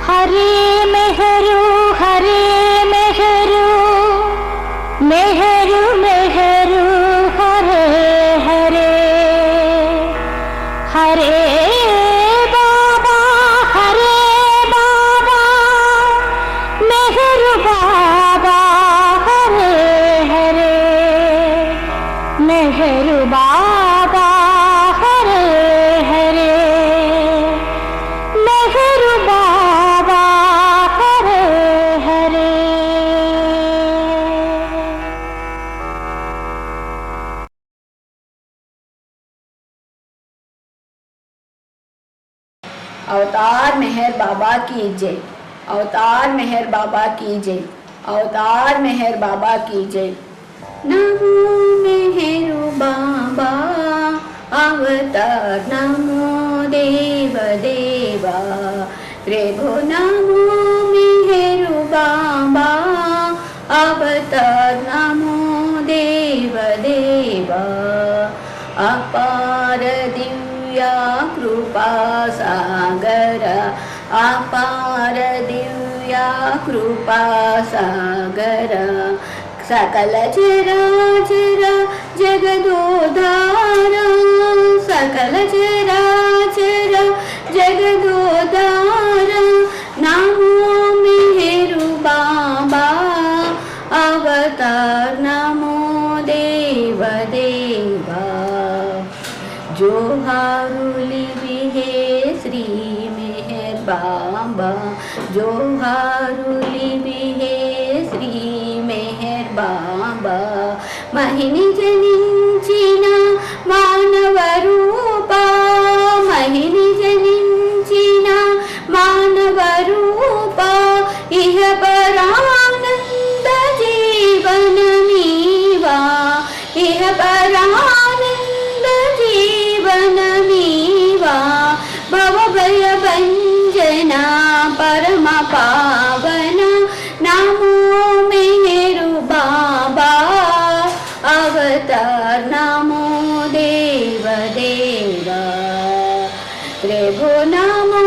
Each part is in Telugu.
हरे मेहरू मेहरू मेहरू हरे हरे हरे बाबा मेहरू बाबा हरे हरे मेहरू बाबा हरे हरे मेहरू बाबा हरे हरे। अवतार मेहर बाबा की जय, अवतार मेहर बाबा की जय, अवतार मेहर बाबा की जय। नमो मेहरु बाबा अवतार, नमो देव देवा प्रभु, नमो मेहरु बाबा अवतार, नमो देव देवा। अपार दिव्या कृपा सागर, अपार दिव्या कृपा सागर, सकल चराचर जगदोधार, सकल चराचर जगदोधार। नमो मेहरु बाबा अवतार, नमो देव देवा। जोहारुली विहे श्री मेहर बाबा, जोहारुली विहे श्री मेहर बाबा। महिनी जनिंचिन मानव रूपा, महिनी जनिंचिन मानव रूपा। इह परानंद जीवन मीवा, इह परानंद जीवन मीवा। भव भय भंजना परम पावन, नमो मेहरु बाबा अवतार, नमो देव देवा प्रभु, नमो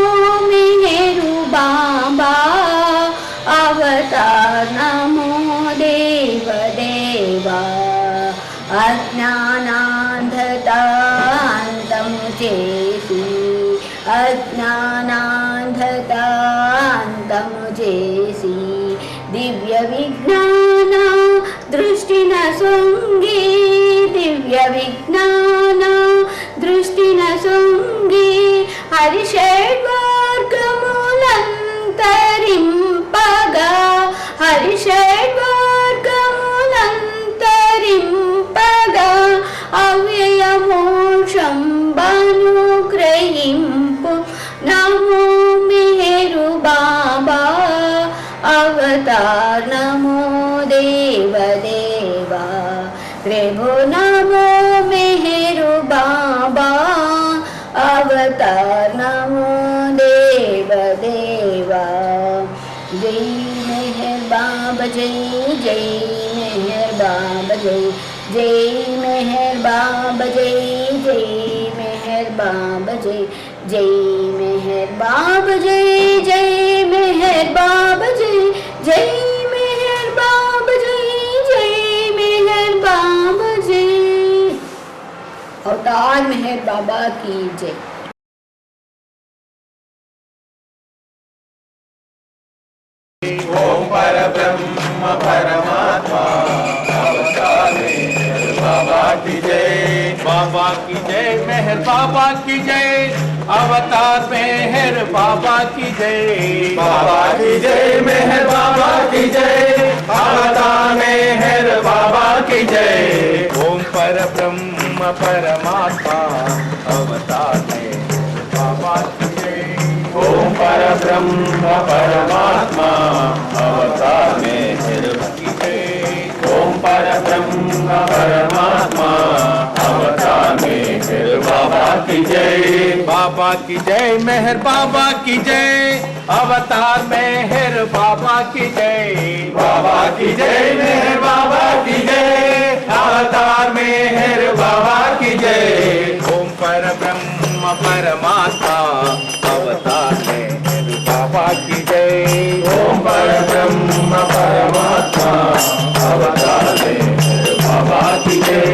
मेहरु बाबा अवतार, नमो देव देवा। अज्ञानांधतांतमु చేసి, अज्ञानांधतांतमु చేసి। दिव्य विज्ञान दृष्टिन सొంగి, दिव्य विज्ञान दृष्टिन सొంగి। हरिषड्वर्गमुలంతరింపగా, हरिषड्वर्गमुలంతరింపగా। अव्यय मोक्षं बनुग्रहिंपु, नमो मेहरु बाबा अवतार, नमो देव देवा प्रभु, नमो मेहरु बाबा अवतार, नमो देव देवा। जय मेहर बाबा जय, जय मेहर बाबा जय, जय मेहर बाबा जय, जय मेहर बाबा जय, जय मेहर बाबा जय, जय मेहर बाबा जय, जय मेहर बाबा जय, जय मेहर बाबा जय। अवतार मेहर बाबा की जय। ओम परब्रह्म परमात्मा अवतार मेहर बाबा की जय, बाबा की जय मेहर बाबा की जय। अवतार मेहर बाबा की जय, बाबा की जय मेहर बाबा की जय। अवतार मेहर बाबा की जय। ओम परब्रह्म परमात्मा अवतार मेहर बाबा की जय। ओम परब्रह्म परमात्मा अवतार मेहर की जय। ओम परब्रह्म परमात्मा अवतार मेहर बाबा की जय, बाबा की जय मेहर बाबा की जय। अवतार मेहर बाबा की जय, बाबा की जय मेहर बाबा की जय। अवतार मेहर बाबा की जय। ओम परब्रह्म परमात्मा अवतार मेहर बाबा की जय। अवतार मेहर बाबा की जय।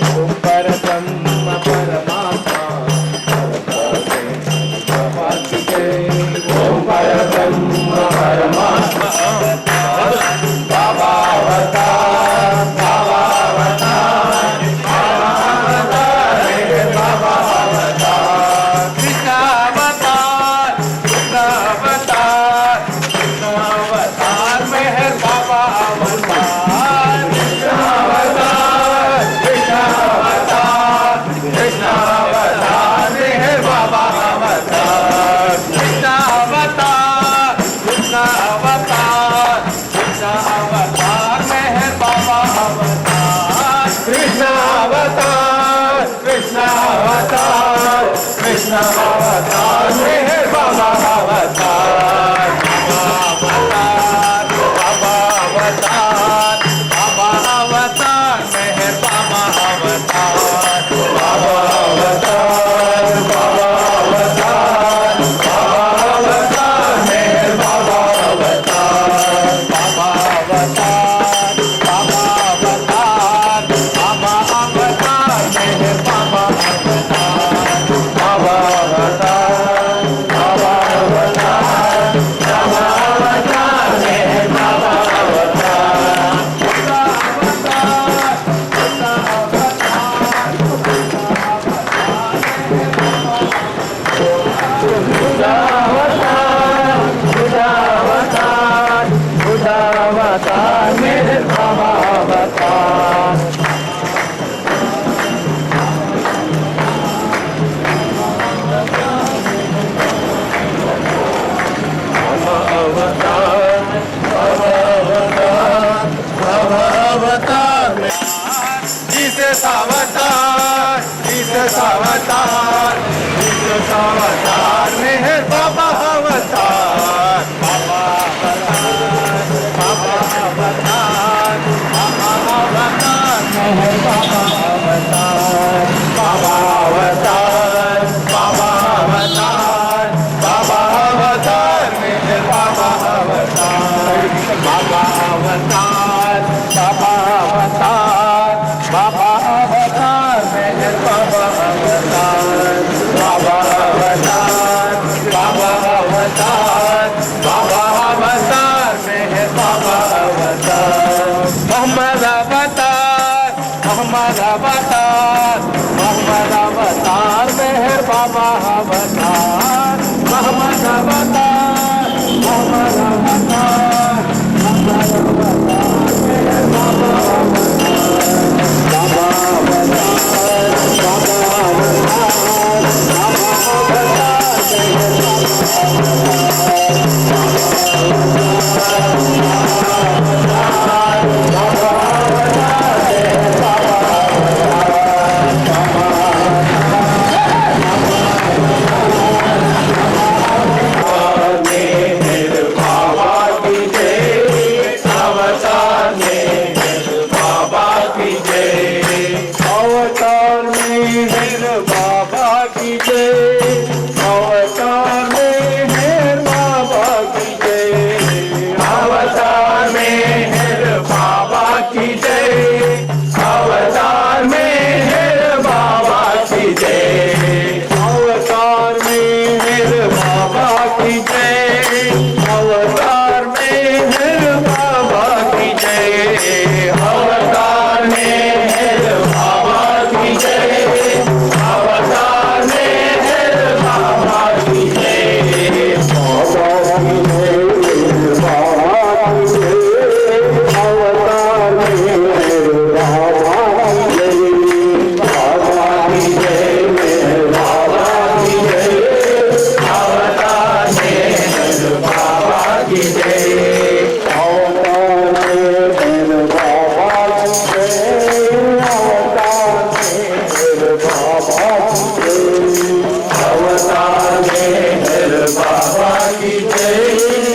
ओम परब्रह्म परमात्मा अवतार मेहर बाबा की जय। ओम परब्रह्म परमात्मा बाबा अवतार, बाबा अवतार, बाबा अवतार मेहर बाबा अवतार। कृष्ण अवतार, कृष्ण अवतार, कृष्ण अवतार मेहर बाबा अवतार। कृष्ण अवतार, कृष्ण अवतार, कृष्ण अवतार मेहर बाबा अवतार। कृष्ण अवतार, कृष्ण अवतार, कृष्ण अवतार मेहर बाबा अवतार। कृष्ण अवतार, कृष्ण अवतार, कृष्ण अवतार मेहर बाबा अवतार। बाबा अवतार, बाबा अवतार मेहर बाबा अवतार। बाबा अवतार, बाबा अवतार, बाबा अवतार मेहर बाबा अवतार। बाबा अवतार, बाबा अवतार, बाबा अवतार मेहर बाबा अवतार। बाबा अवतार, बाबा अवतार, बाबा अवतार मेहर बाबा अवतार। बुद्धा अवतार, बुद्धा अवतार, बुद्धा अवतार, बुद्धा अवतार मेहर बाबा अवतार। Jesus अवतार, Jesus अवतार, Jesus अवतार मेहर बाबा अवतार। बाबा अवतार, बाबा अवतार, बाबा अवतार मेहर बाबा अवतार। बाबा अवतार, बाबा अवतार, बाबा अवतार मेहर बाबा अवतार। बाबा अवतार, बाबा अवतार, बाबा अवतार मेहर बाबा अवतार। बाबा अवतार, बाबा अवतार, बाबा अवतार मेहर बाबा अवतार। मोहम्मद अवतार, मोहम्मद अवतार, मोहम्मद अवतार मेहर बाबा अवतार। मोहम्मद अवतार, मोहम्मद अवतार, मोहम्मद अवतार मेहर बाबा अवतार। बाबा अवतार, बाबा अवतार, बाबा अवतार मेहर बाबा अवतार मेहर बाबा की जय। अवतार मेहर बाबा की जय। अवतार मेहर बाबा की जय। अवतार मेहर बाबा की जय। अवतार मेहर बाबा की जय। अवतार मेहर बाबा की जय। अवतार मेहर बाबा की जय। अवतार मेहर बाबा की जय। बाबा मेहर बाबा की जय। अवतार मेहर बाबा की जय। बाबा की जय मेहर बाबा की जय। अवतार मेहर बाबा की जय। अवतार मेहर बाबा की जय। अवतार मेहर बाबा की जय। अवतार मेहर बाबा की जय।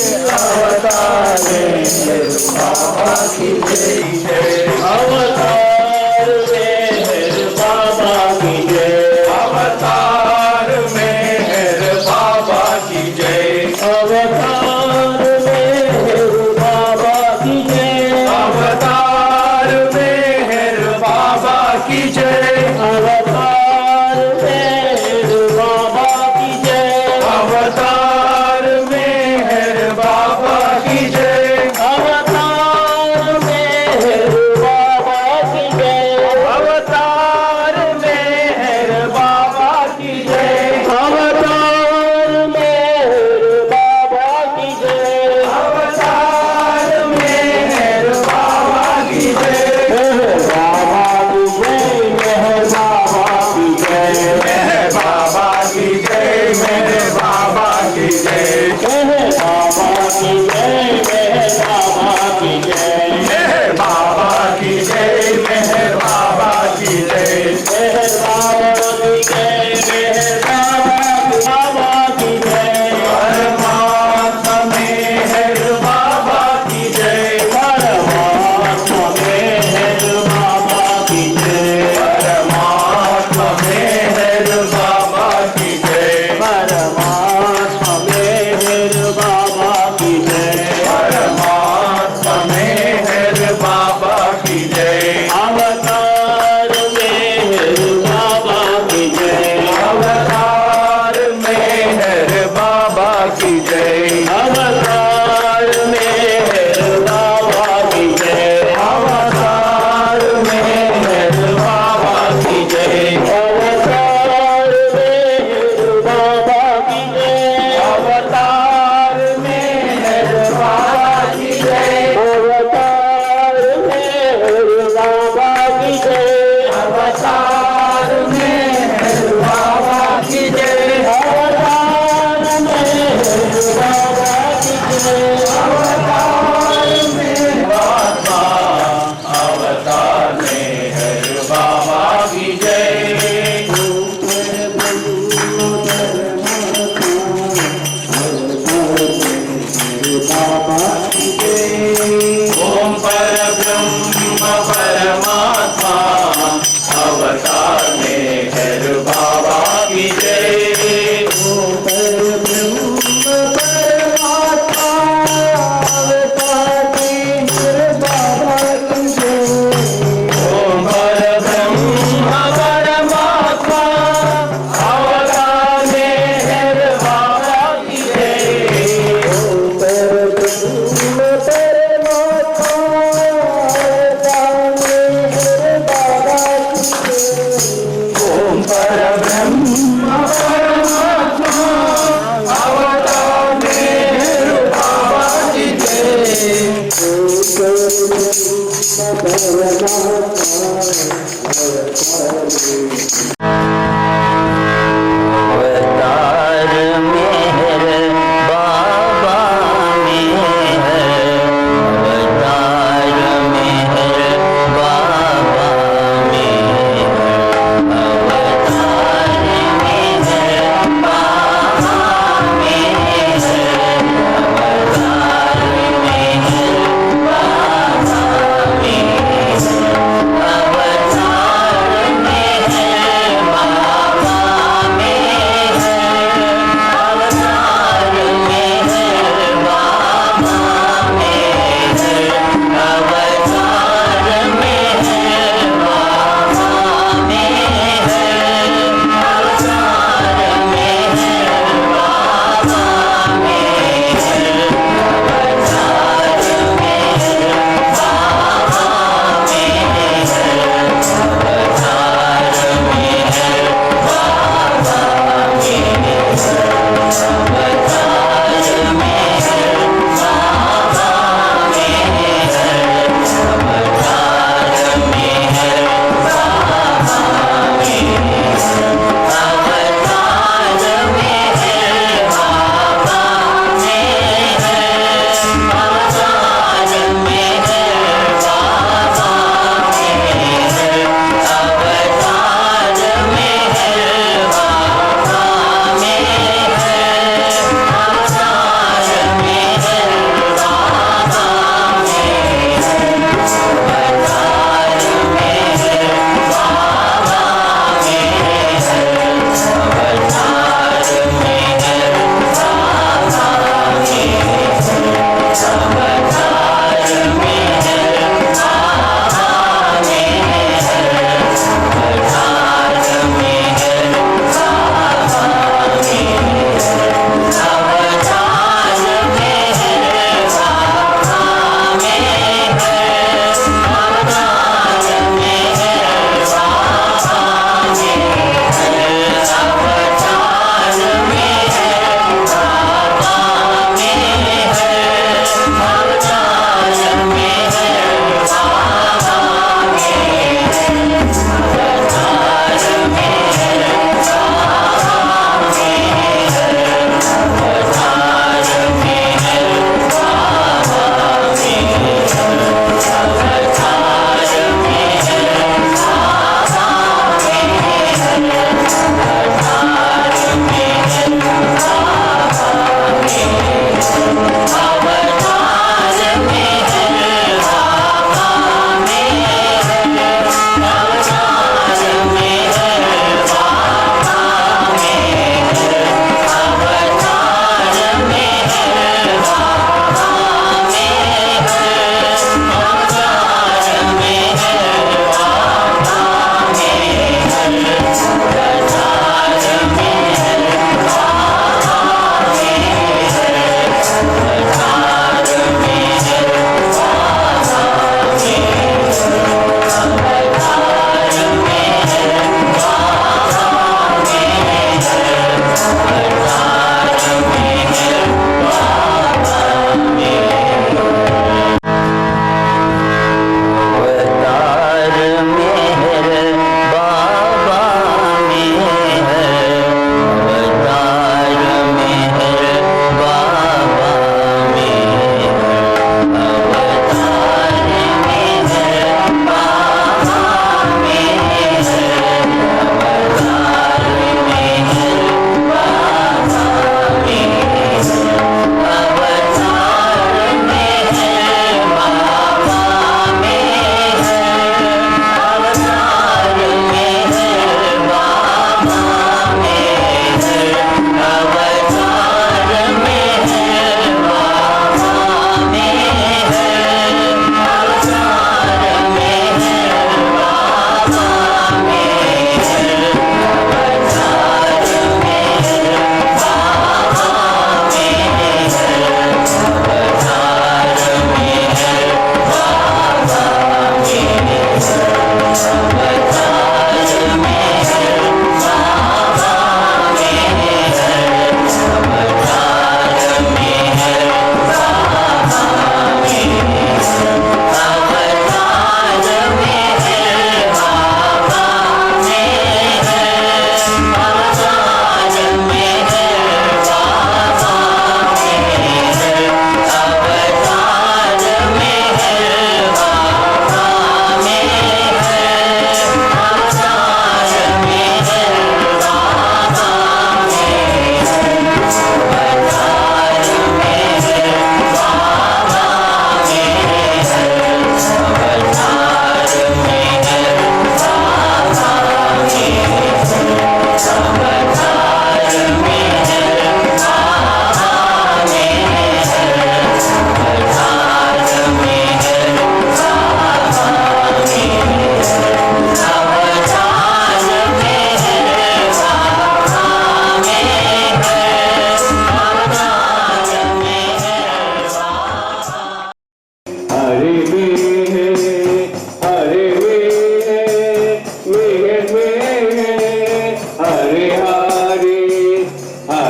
अवतार मेहर बाबा की जय। अवतार मेहर बाबा की जय। अवतार मेहर बाबा की जय। अवतार मेहर बाबा की जय। अवतार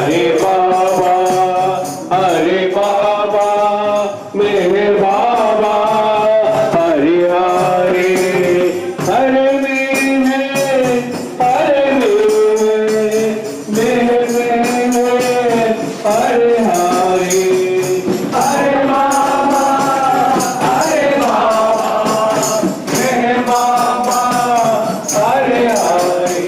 हरे बाबा मेहर बाबा हरे हरे हरे मेहर हरे मेहर हरे हरे हरे बाबा मेहर बाबा हरे हरे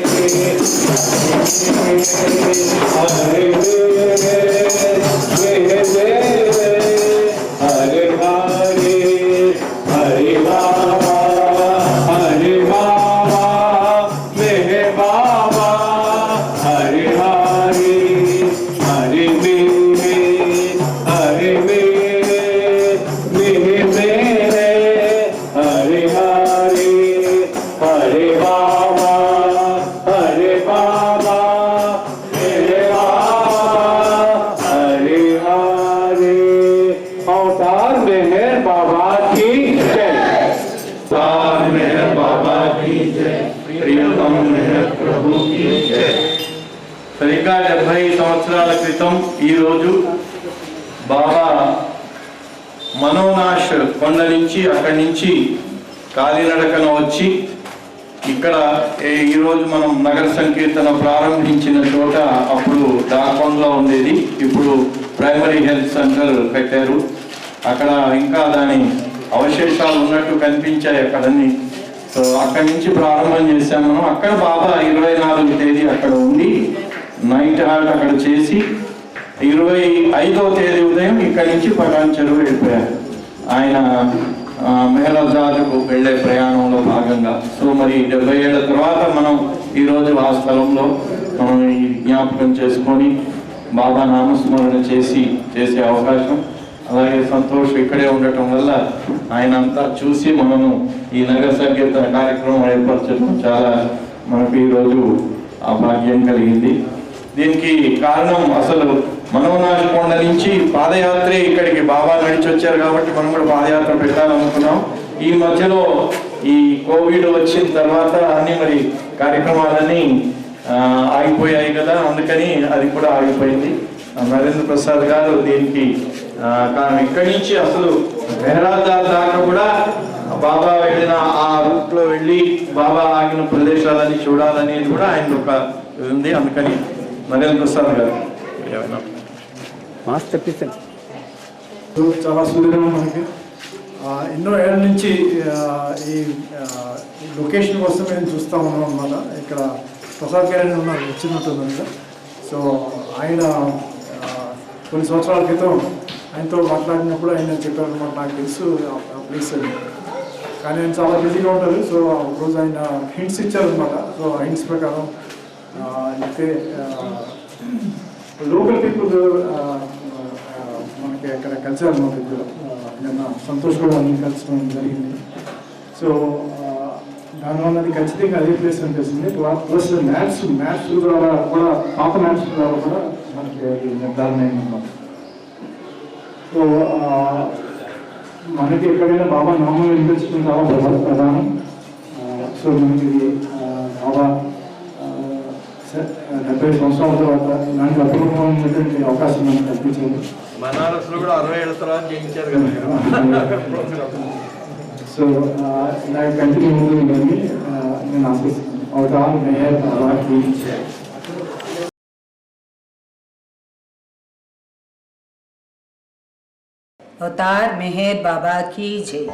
సరిగ్గా 70 సంవత్సరాల క్రితం ఈరోజు బాబా మనోనాష్ కొండ నుంచి అక్కడి నుంచి కాలినడకన వచ్చి ఇక్కడ ఈరోజు మనం నగర సంకీర్తన ప్రారంభించిన చోట అప్పుడు దాకొండలో ఉండేది, ఇప్పుడు ప్రైమరీ హెల్త్ సెంటర్ పెట్టారు. అక్కడ ఇంకా దాని అవశేషాలు ఉన్నట్టు కనిపించాయి అక్కడన్నీ. సో అక్కడి నుంచి ప్రారంభం చేశాం మనం. అక్కడ బాబా 24వ తేదీ అక్కడ ఉండి నైట్ హాల్ట్ అక్కడ చేసి 25వ తేదీ ఉదయం ఇక్కడి నుంచి పటాన్ చెరువు వెళ్ళిపోయారు ఆయన మెహరాజాద్కు వెళ్ళే ప్రయాణంలో భాగంగా. సో మరి 70 ఏళ్ల తర్వాత మనం ఈరోజు ఆ స్థలంలో మనం ఈ జ్ఞాపకం చేసుకొని బాబా నామస్మరణ చేసే అవకాశం, అలాగే సంతోషం ఇక్కడే ఉండటం వల్ల ఆయన అంతా చూసి మనము ఈ నగర సంకీర్తన కార్యక్రమం ఏర్పరచడం చాలా మనకు ఈరోజు ఆ భాగ్యం కలిగింది. దీనికి కారణం అసలు మనోనాష్ కొండ నుంచి పాదయాత్రే ఇక్కడికి బాబా నడిచి వచ్చారు కాబట్టి మనం కూడా పాదయాత్ర పెట్టాలనుకున్నాం. ఈ మధ్యలో ఈ కోవిడ్ వచ్చిన తర్వాత అన్ని మరి కార్యక్రమాలన్నీ ఆగిపోయాయి కదా, అందుకని అది కూడా ఆగిపోయింది. నరేంద్ర ప్రసాద్ గారు దీనికి కారణం. ఇక్కడి నుంచి అసలు మెహరాజాద్ దాకా కూడా బాబా వెళ్ళిన ఆ రూట్ లో వెళ్ళి బాబా ఆగిన ప్రదేశాలని చూడాలనేది కూడా ఆయన ఒక ఉంది. అందుకని నరేంద్ర ప్రసాద్ గారు చాలా సుదీర్ఘంగా మనకి ఎన్నో ఏళ్ళ నుంచి ఈ లొకేషన్ కోసం మేము చూస్తూ ఉన్నాం అన్నమాట. ఇక్కడ ప్రసాద్ గారు ఉన్నారు, వచ్చినట్టుంది కదా. సో ఆయన కొన్ని సంవత్సరాల క్రితం ఆయనతో మాట్లాడినప్పుడు ఆయన చెప్పారు అనమాట, నాకు తెలుసు ఆ ప్లేస్ అని. కానీ ఆయన చాలా బిజీగా ఉంటారు. సో ఒకరోజు ఆయన హింట్స్ ఇచ్చారనమాట. సో ఆ హింట్స్ ప్రకారం అయితే లోకల్ పీపుల్ మనకి అక్కడ కలిసారన్నమాట. ఇప్పుడు నిన్న సంతోష్ కూడా అన్ని కలిసడం జరిగింది. సో దానివల్ల అది ఖచ్చితంగా అదే ప్లేస్ అనిపిస్తుంది. ప్లస్ మ్యాథ్స్ ద్వారా కూడా పాత మ్యాథ్స్ ద్వారా కూడా మనకి నిర్ధారణ అయిందన్నమాట. సో మనకి ఎక్కడైనా బాబా నామం వినిపించడం చాలా ప్రధానం. సో మనకి బాబా 70 సంవత్సరాల తర్వాత ఇలాంటి అపూర్వమైనటువంటి అవకాశం మనకు కల్పించింది. బనారస్లో కూడా 60 ఏళ్ళ తర్వాత చేయించారు కదా. సో ఇలా కంటిన్యూ ఉంటుందని నేను ఆశిస్తున్నాను. అవతార్ మెహర్ బాబా కీ జై. అవతార్ మెహర్ బాబా కీ జై.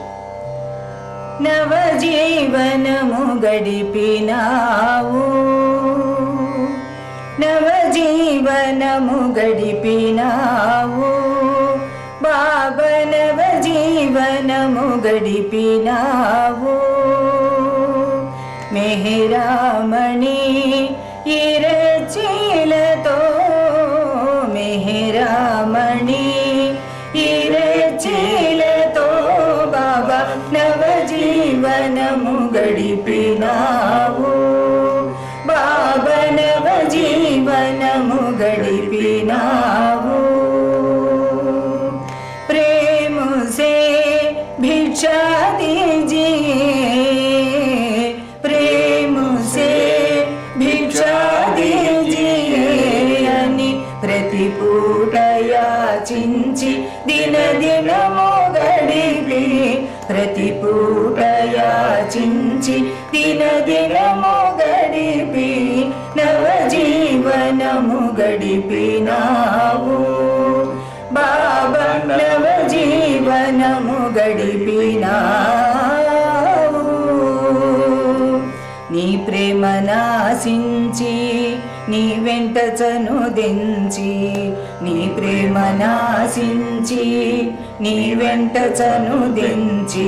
నవజీవనము గడిపినావు, నవజీవనము గడిపినావు బాబా, నవజీవనము గడిపినావు. మెహరామణి ఇరచీలతో, మెహరామణి ఇరచీలతో బాబా నవజీవనము గడిపినావు బాబా, నవజీవనము గడిపినావు. प्रेम से भिक्षा दीजिए, प्रेम से भिक्षा दीजिए अनि ప్రతి పూట యాచించి దినదినము గడిపి ప్రతి పూట యాచించి దినదినము గడిపి నవజీవనము గడిపినావు బాబా నవజీవనము గడిపినావు నీ ప్రేమ నాశించి నీ వెంట చనుదించి నీ ప్రేమ నాశించి నీ వెంట చనుదించి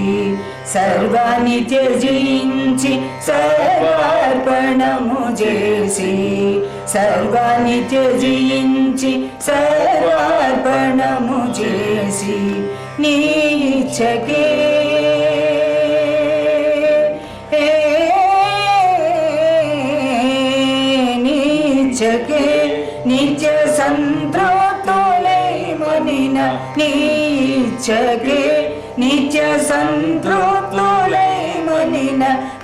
సర్వాన్ని త్యజించి సర్వార్పణము చేసి సర్వాన్ని త్యజించి సర్వార్పణము చేసి నీ ఇచ్చకే నిత్య సంతృప్తులైమనిన నీచకే నిత్య సంతృప్తులైమనిన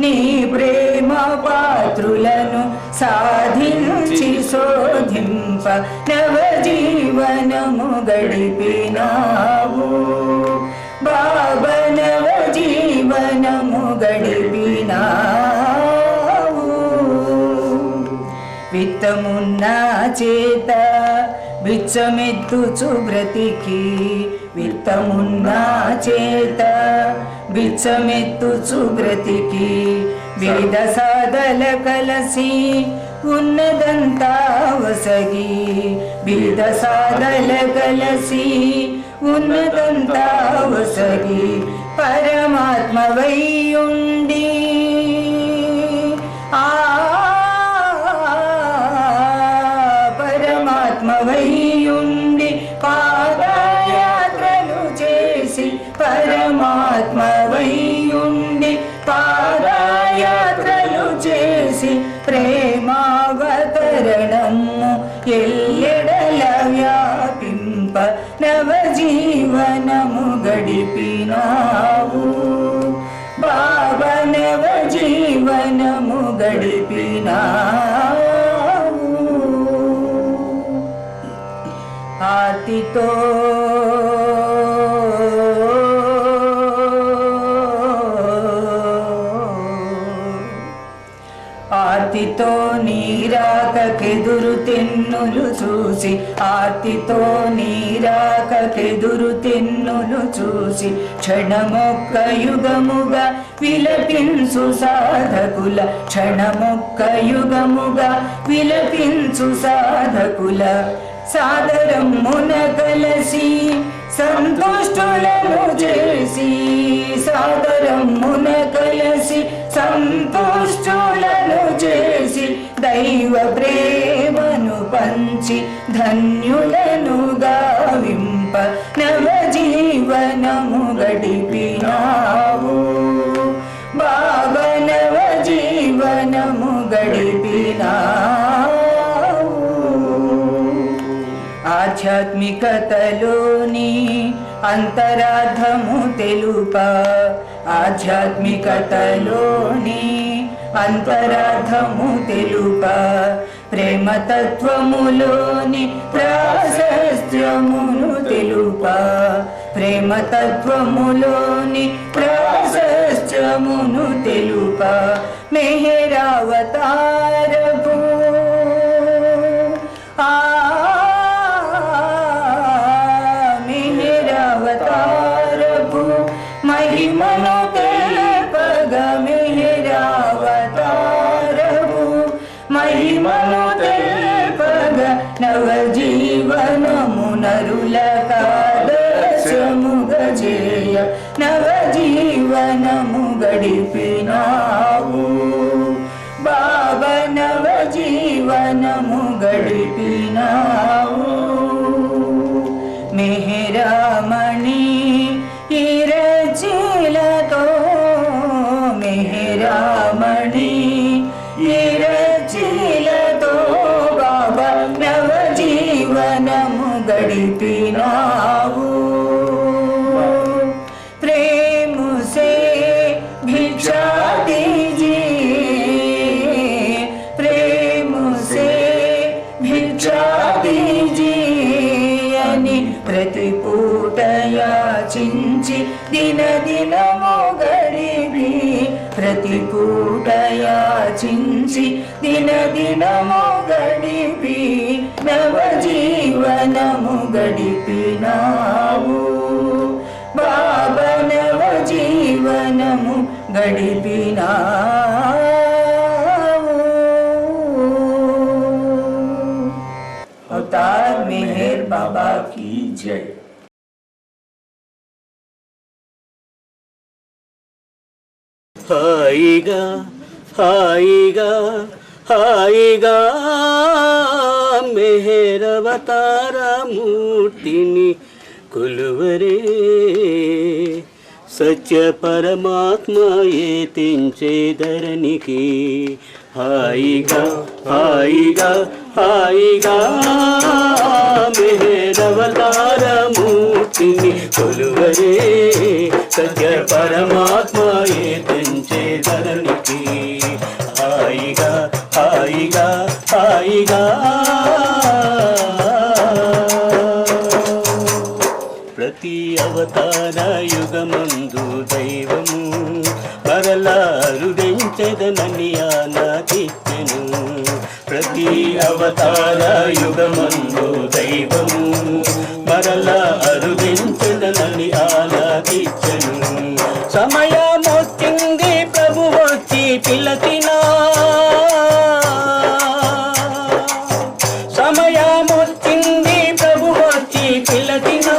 నీ ప్రేమ పాత్రులను సాధించి శోధింప నవజీవనము గడిపినావు బాబా నవజీవనము గడిపినావు విత్తమున్నా చేత బిచ్చమెత్తుచు బ్రతికి విత్తమున్నా చేత బిచ్చమెత్తుచు బ్రతికి వేద సాధల కలసి ఉన్నదంతా వసగి వేద సాధల కలసి ఉన్నదంతా వసగి పరమాత్మవై ఉండి పరమాత్మవైయుండి పాదయాత్రలు చేసి పరమాత్మవైయుండి పాదయాత్రలు చేసి ప్రేమావతరణము ఎల్లెడల వ్యాపింప నవజీవనము గడిపినావు బాబా నవజీవనము గడిపినావు ఆర్తితో ఆర్తితో నీరాకెదురు తెన్నులు చూసి ఆర్తితో నీరాకెదురు తెన్నులు చూసి క్షణమొక్క యుగముగా విలపించు సాధకుల క్షణమొక్క యుగముగా విలపించు సాధకుల సాదరమున కలసి సంతుష్టులను చేసి సాదరమున కలసి సంతుష్టులను చేసి దైవ ప్రేమను పంచి ధన్యులను గావింప నవజీవనము గడిపినావు బాబా నవజీవనము గడిపినావు ఆధ్యాత్మికతలోని అంతరార్థము తెలుప ఆధ్యాత్మికతలోని అంతరార్థము తెలుప ప్రేమతత్వములోని ప్రాశస్త్యమును తెలుప ప్రేమతత్వములోని ప్రాశస్త్యమును తెలుప మెహరావతారపు మెహరావతారపు మహిమను తెల్పగ మెహరావతారపు మహిమను తెల్పగ నవజీవనము నరులకాదర్శముగ చేయ నవజీవనము గడిపినావు బాబా నవజీవనము గడిపినావు మెహరామణి ఇరచీలతో మెహరామణి ఇరచీలతో బాబా నవజీవనము గడిపినావు ప్రేమ సే భిక్షా దీజిए प्रेम से भिक्षा दीजिए ప్రతి పూట యాచించి దిన దినము గడిపి ప్రతి పూట యాచించి దిన దినము గడిపి నవజీవనము గడిపినావు బాబా నవజీవనము గడిపినావు अवतार मेहर बाबा की जय। హాయిగా హాయిగా హాయిగా మెహరవతారమూర్తిని కొలువరే సత్య పరమాత్మయే తెంచేదరనికి హాయిగా హాయిగా హాయిగా మెహరవతారమూర్తిని కొలువరే సత్య పరమాత్మయే తెంచేదరనికి హాయిగా హాయిగా హాయిగా ప్రతి అవతార యుగమందు దైవము మరలా అరుదించెదనని ఆనాదిత్యను ప్రతి అవతార యుగమందు దైవము మరలా అరుదించెదనని ఆనాదిత్యను సమయమొచ్చింది ప్రభు వచ్చి పిలచినా సమయమొచ్చింది ప్రభు వచ్చి పిలచినా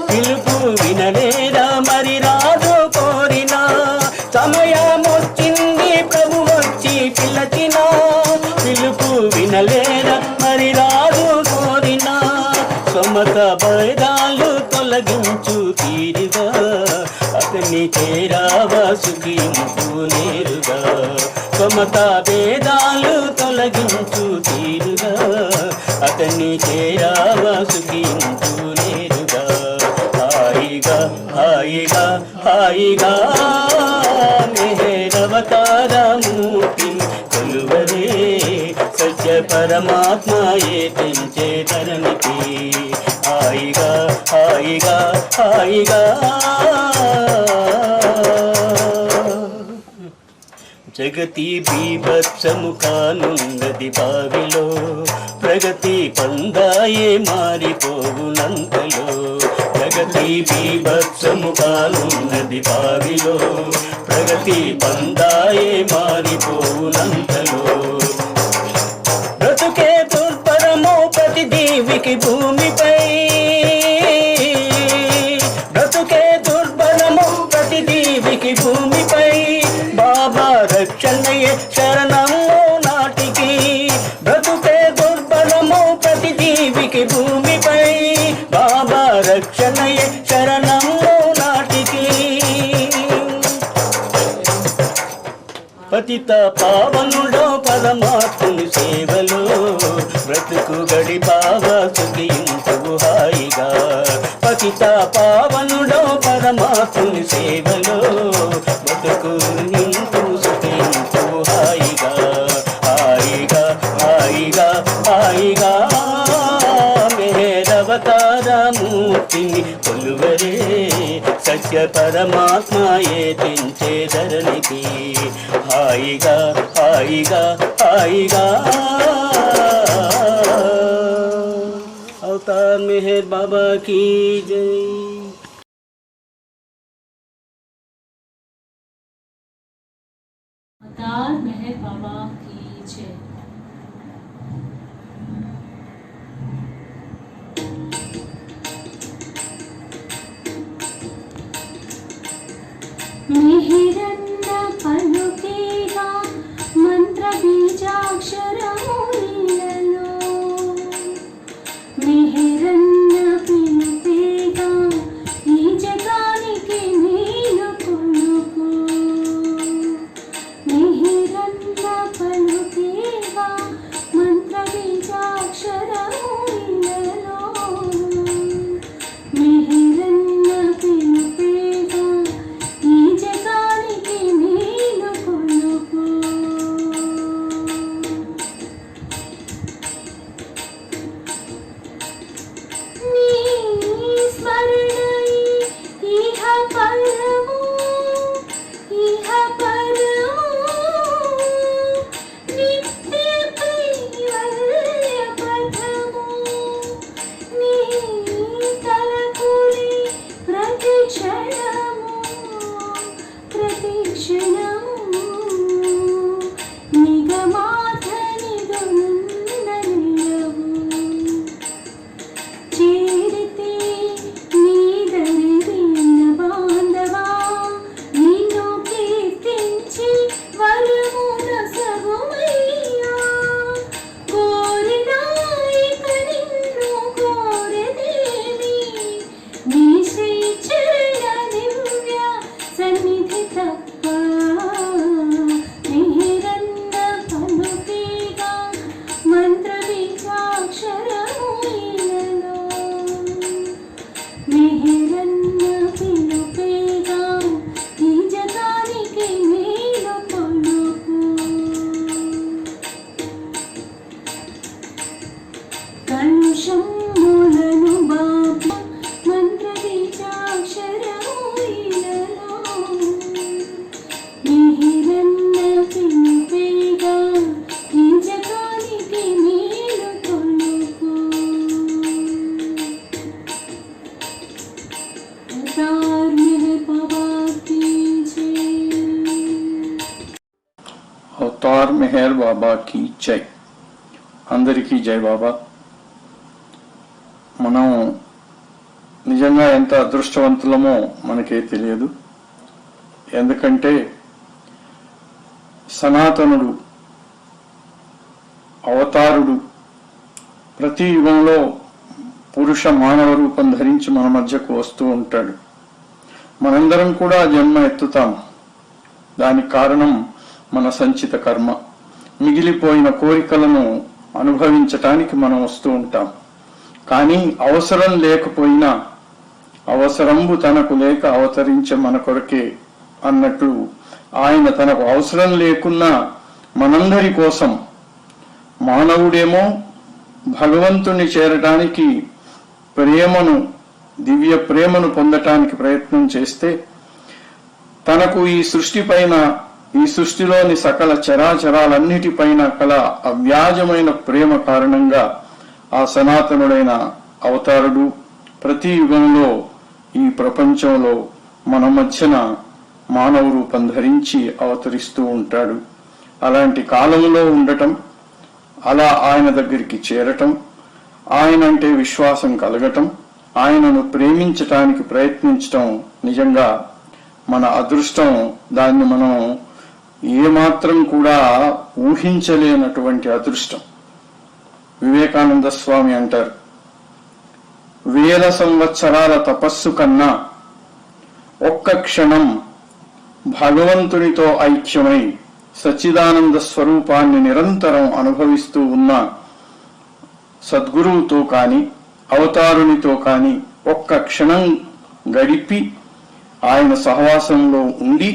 పిలుపు వినలేదా మరి రాదు కోరినా సమయమొచ్చింది ప్రభు వచ్చి పిలచినా పిలుపు వినలేదా మరి రాదు కోరినా సమత భేదాలు తొలగించు తీరుగా అతన్ని చేరావా సుఖించు నేరుగా సమత భేదాలు తొలగించు తీరుగా అతన్ని చేరావా సుఖించు నేరుగా హాయిగా హాయిగా హాయిగా మెహరవతారమూర్తిని కొలువరే సత్య పరమాత్మయే తెంచేదరనికి హాయిగా హాయిగా హాయిగా జగతి బీభత్సము కానున్నది బావిలో ప్రగతి పందాయే మారిపోవునంతలో జగతి బీభత్సము కానున్నది బావిలో ప్రగతి పందాయే మారిపోవునంతలో బ్రతుకే దుర్భరము ప్రతి జీవికి భూమిపై బ్రతుకే దుర్భరము ప్రతి జీవికి భూమిపై బాబా రక్షణయే శరణము నాటికి బ్రతుకే దుర్బలము ప్రతి జీవికి భూమిపై బాబా రక్షణయే శరణము నాటికి పతిత పావనుడో పరమాత్ముని సేవలో బ్రతుకు గడిపావా సుఖించు హాయిగా పతిత పావనుడో పరమాత్ముని సేవలో బ్రతుకు నింపు సుఖించు హాయిగా హాయిగా హాయిగా హాయిగా మెహరవతారమూర్తిని కొలువరే సత్య పరమాత్మయే తెంచేదరనికి హాయిగా హాయిగా హాయిగా అవతార్ మెహర్ బాబా की जय। अवतार मेहर बाबा की जय। మిహిరన్న పలుకేగా మంత్ర బీజాక్షరములలో మిహిరన్న పిలుపేగా అవతార్ మెహర్ బాబాకి జై. అందరికీ జై బాబా. మనం నిజంగా ఎంత అదృష్టవంతులమో మనకే తెలియదు. ఎందుకంటే సనాతనుడు, అవతారుడు ప్రతి యుగంలో పురుష మానవ రూపం ధరించి మన మధ్యకు వస్తూ ఉంటాడు. మనందరం కూడా జన్మ ఎత్తుతాం. దానికి కారణం మన సంచిత కర్మ. మిగిలిపోయిన కోరికలను అనుభవించటానికి మనం వస్తూ ఉంటాం. కానీ అవసరం లేకపోయినా అవసరంబు తనకు లేక అవతరించే మన కొరకే అన్నట్టు ఆయన తనకు అవసరం లేకున్నా మనందరి కోసం, మానవుడేమో భగవంతుణ్ణి చేరటానికి ప్రేమను, దివ్య ప్రేమను పొందటానికి ప్రయత్నం చేస్తే తనకు ఈ సృష్టి పైన, ఈ సృష్టిలోని సకల చరాచరాలన్నిటిపైన కల అవ్యాజమైన ప్రేమ కారణంగా ఆ సనాతనుడైన అవతారుడు ప్రతి యుగంలో ఈ ప్రపంచంలో మన మధ్యన మానవ రూపం ధరించి అవతరిస్తూ ఉంటాడు. అలాంటి కాలంలో ఉండటం, అలా ఆయన దగ్గరికి చేరటం, ఆయన అంటే విశ్వాసం కలగటం, ఆయనను ప్రేమించటానికి ప్రయత్నించటం నిజంగా మన అదృష్టం. దాన్ని మనం ఏమాత్రం కూడా ఊహించలేనటువంటి అదృష్టం. వివేకానంద స్వామి అంటారు, 1000 సంవత్సరాల తపస్సు కన్నా ఒక్క క్షణం భగవంతునితో ఐక్యమై సచ్చిదానంద స్వరూపాన్ని నిరంతరం అనుభవిస్తూ ఉన్న సద్గురువుతో కాని, అవతారునితో కాని ఒక్క క్షణం గడిపి ఆయన సహవాసంలో ఉండి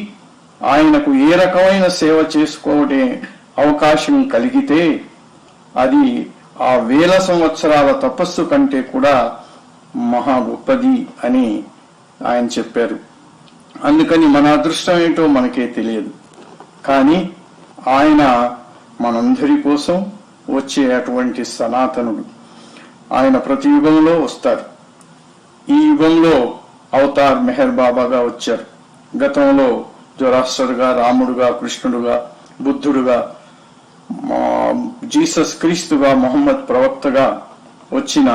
ఆయనకు ఏ రకమైన సేవ చేసుకోవటే అవకాశం కలిగితే అది ఆ 1000 సంవత్సరాల తపస్సు కంటే కూడా మహా గొప్పది అని ఆయన చెప్పారు. అందుకని మన అదృష్టం ఏంటో మనకే తెలియదు. కానీ ఆయన మనందరి కోసం వచ్చే అటువంటి సనాతనుడు. ఆయన ప్రతి యుగంలో వస్తారు. ఈ యుగంలో అవతార్ మెహర్ బాబాగా వచ్చారు. గతంలో జొరాస్టర్గా, రాముడుగా, కృష్ణుడుగా, బుద్ధుడుగా, జీసస్ క్రీస్తుగా, మొహమ్మద్ ప్రవక్తగా వచ్చిన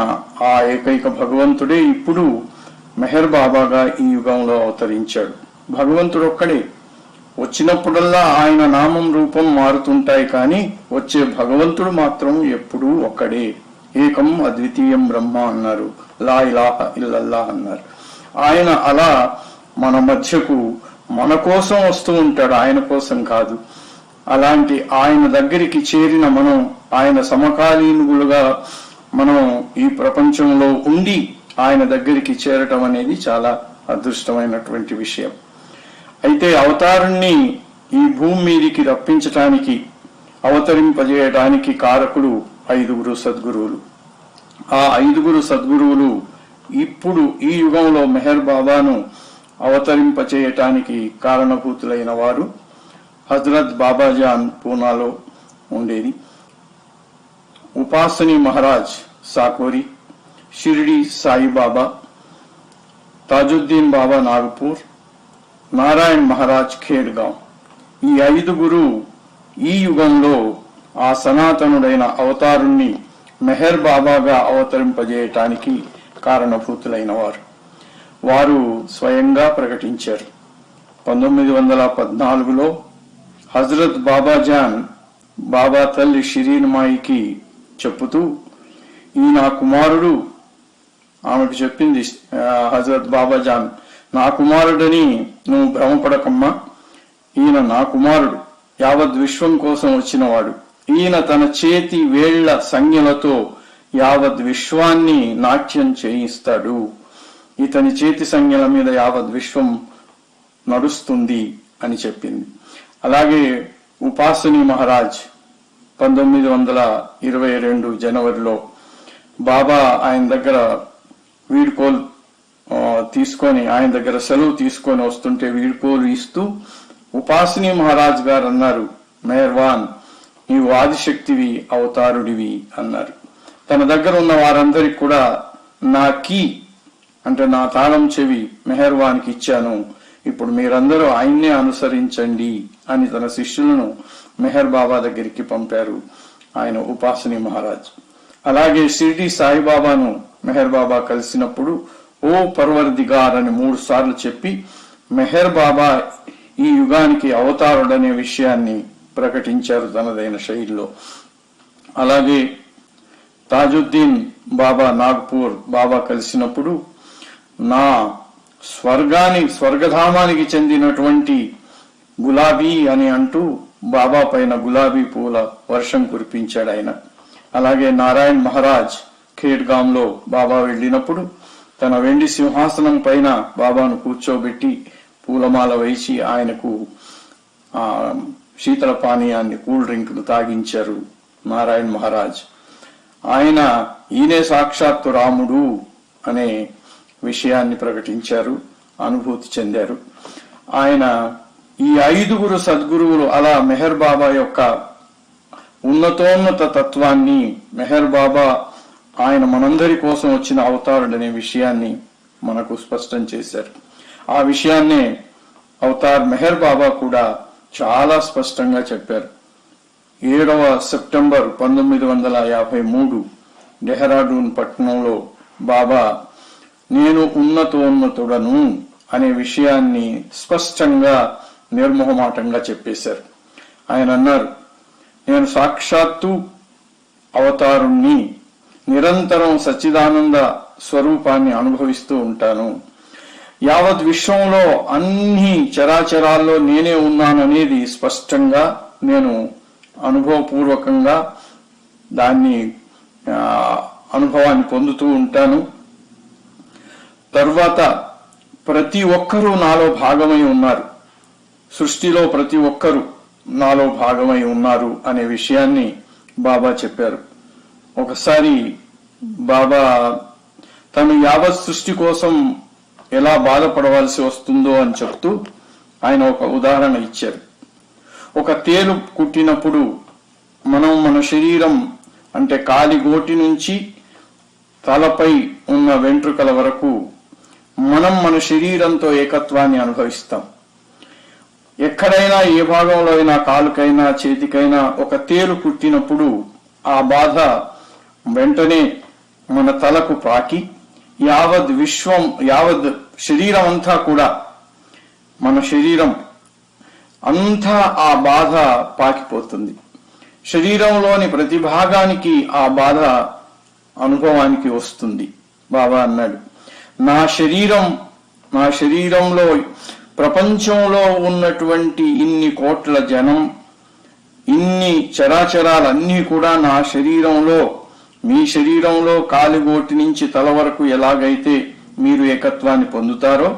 ఆ ఏకైక భగవంతుడే ఇప్పుడు మెహర్ బాబాగా ఈ యుగంలో అవతరించాడు. భగవంతుడు ఒక్కడే. వచ్చినప్పుడల్లా ఆయన నామం రూపం మారుతుంటాయి, కానీ వచ్చే భగవంతుడు మాత్రం ఎప్పుడూ ఒక్కడే. ఏకం అద్వితీయం బ్రహ్మ అన్నారు, లా ఇలాహ ఇల్లల్లాహ్ అన్నారు. ఆయన అలా మన మధ్యకు మన కోసం వస్తూ ఉంటాడు, ఆయన కోసం కాదు. అలాంటి ఆయన దగ్గరికి చేరిన మనం, ఆయన సమకాలీనులుగా మనం ఈ ప్రపంచంలో ఉండి ఆయన దగ్గరికి చేరటం అనేది చాలా అదృష్టమైనటువంటి విషయం. అయితే అవతారుణ్ణి ఈ భూమి మీదికి రప్పించటానికి, అవతరింపజేయడానికి కారకులు 5 సద్గురువులు. ఆ 5 సద్గురువులు ఇప్పుడు ఈ యుగంలో మెహర్ బాబాను అవతరింపచేయటానికి కారణభూతులైన వారు హజరత్ బాబాజాన్ పూనాలో ఉండేది, ఉపాసని మహారాజ్ సాకోరి, షిరిడి సాయిబాబా, తాజుద్దీన్ బాబా నాగపూర్, నారాయణ్ మహారాజ్ ఖేడ్గాం. ఈ 5 ఈ యుగంలో ఆ సనాతనుడైన అవతారుణ్ణి మెహర్ బాబాగా అవతరింపజేయటానికి కారణభూతులైన వారు స్వయంగా ప్రకటించారు. 1914లో హజరత్ బాబాజాన్ బాబా తల్లి షిరీన్ మాయికి చెప్పుతూ, ఈ నా కుమారుడు, ఆమెకు చెప్పింది హజరత్ బాబాజాన్, నా కుమారుడని నువ్వు భ్రమపడకమ్మా, ఈయన నా కుమారుడు, యావత్ విశ్వం కోసం వచ్చినవాడు. ఈయన తన చేతి వేళ్ల సంజ్ఞలతో యావత్ విశ్వాన్ని నాట్యం చేయిస్తాడు. ఇతని చేతి సంజ్ఞల మీద యావత్ విశ్వం నడుస్తుంది అని చెప్పింది. అలాగే ఉపాసని మహారాజ్ 1922 జనవరిలో బాబా ఆయన దగ్గర వీడ్కోలు తీసుకొని, ఆయన దగ్గర సెలవు తీసుకొని వస్తుంటే వీడ్కోలు ఇస్తూ ఉపాసని మహారాజ్ గారు అన్నారు, మెహర్వాన్, నీవు ఆదిశక్తివి, అవతారుడివి అన్నారు. తన దగ్గర ఉన్న వారందరికి కూడా నా కీ అంటే నా తాళం చెవి మెహర్వాన్కి ఇచ్చాను. ఇప్పుడు మీరందరూ ఆయన్నే అనుసరించండి అని తన శిష్యులను మెహర్ బాబా దగ్గరికి పంపారు ఆయన ఉపాసని మహారాజ్. అలాగే షిర్డీ సాయిబాబాను మెహర్ బాబా కలిసినప్పుడు ఓ పర్వర్దిగార్ అని 3 సార్లు చెప్పి మెహర్ బాబా ఈ యుగానికి అవతారుడనే విషయాన్ని ప్రకటించారు తనదైన శైలిలో. అలాగే తాజుద్దీన్ బాబా నాగ్పూర్ బాబా కలిసినప్పుడు నా స్వర్గధామానికి చెందినటువంటి గులాబీ అని అంటూ బాబా పైన గులాబీ పూల వర్షం కురిపించాడు ఆయన. అలాగే నారాయణ్ మహారాజ్ ఖేడ్గాంలో బాబా వెళ్ళినప్పుడు తన వెండి సింహాసనం పైన బాబాను కూర్చోబెట్టి పూలమాల వేసి ఆయనకు శీతల పానీయాన్ని కూల్ డ్రింక్ ను తాగించారు నారాయణ్ మహారాజ్. ఈయనే సాక్షాత్తు రాముడు అనే విషయాన్ని ప్రకటించారు, అనుభూతి చెందారు. ఆయన ఈ 5 సద్గురువులు అలా మెహర్ బాబా యొక్క ఉన్నతోన్నత తత్వాన్ని, మెహర్ బాబా ఆయన మనందరి కోసం వచ్చిన అవతారుడనే విషయాన్ని మనకు స్పష్టం చేశారు. ఆ విషయాన్నే అవతార్ మెహర్ బాబా కూడా చాలా స్పష్టంగా చెప్పారు. 7వ సెప్టెంబర్ 1953 డెహ్రాడూన్ పట్టణంలో బాబా నేను ఉన్నతోన్నతుడను అనే విషయాన్ని స్పష్టంగా నిర్మోహమాటంగా చెప్పేశారు. ఆయన అన్నారు, నేను సాక్షాత్తు అవతారుణ్ణి, నిరంతరం సచ్చిదానంద స్వరూపాన్ని అనుభవిస్తూ ఉంటాను. యావత్ విశ్వంలో అన్ని చరాచరాల్లో నేనే ఉన్నాననేది స్పష్టంగా నేను అనుభవపూర్వకంగా దాన్ని అనుభవాన్ని పొందుతూ ఉంటాను. తర్వాత ప్రతి ఒక్కరూ నాలో భాగమై ఉన్నారు, సృష్టిలో ప్రతి ఒక్కరూ నాలో భాగమై ఉన్నారు అనే విషయాన్ని బాబా చెప్పారు. ఒకసారి బాబా తను యావత్ సృష్టి కోసం ఎలా బాధపడవలసి వస్తుందో అని చెప్తూ ఆయన ఒక ఉదాహరణ ఇచ్చారు. ఒక తేలు కుట్టినప్పుడు మన శరీరం అంటే కాలిగోటి నుంచి తలపై ఉన్న వెంట్రుకల వరకు మన శరీరంతో ఏకత్వాన్ని అనుభవిస్తాం. ఎక్కడైనా ఏ భాగంలో అయినా కాలుకైనా చేతికైనా ఒక తేలు కుట్టినప్పుడు ఆ బాధ వెంటనే మన తలకు పాకి యావత్ శరీరం అంతా కూడా, మన శరీరం అంతా ఆ బాధ పాకిపోతుంది. శరీరంలోని ప్రతి భాగానికి ఆ బాధ అనుభవానికి వస్తుంది. బాబా అన్నాడు, నా శరీరంలో ప్రపంచంలో ఉన్నటువంటి ఇన్ని కోట్ల జనం, ఇన్ని చరాచరాలన్నీ కూడా నా శరీరంలో, మీ శరీరంలో కాలిగోటి నుంచి తల వరకు ఎలాగైతే మీరు ఏకత్వాన్ని పొందుతారో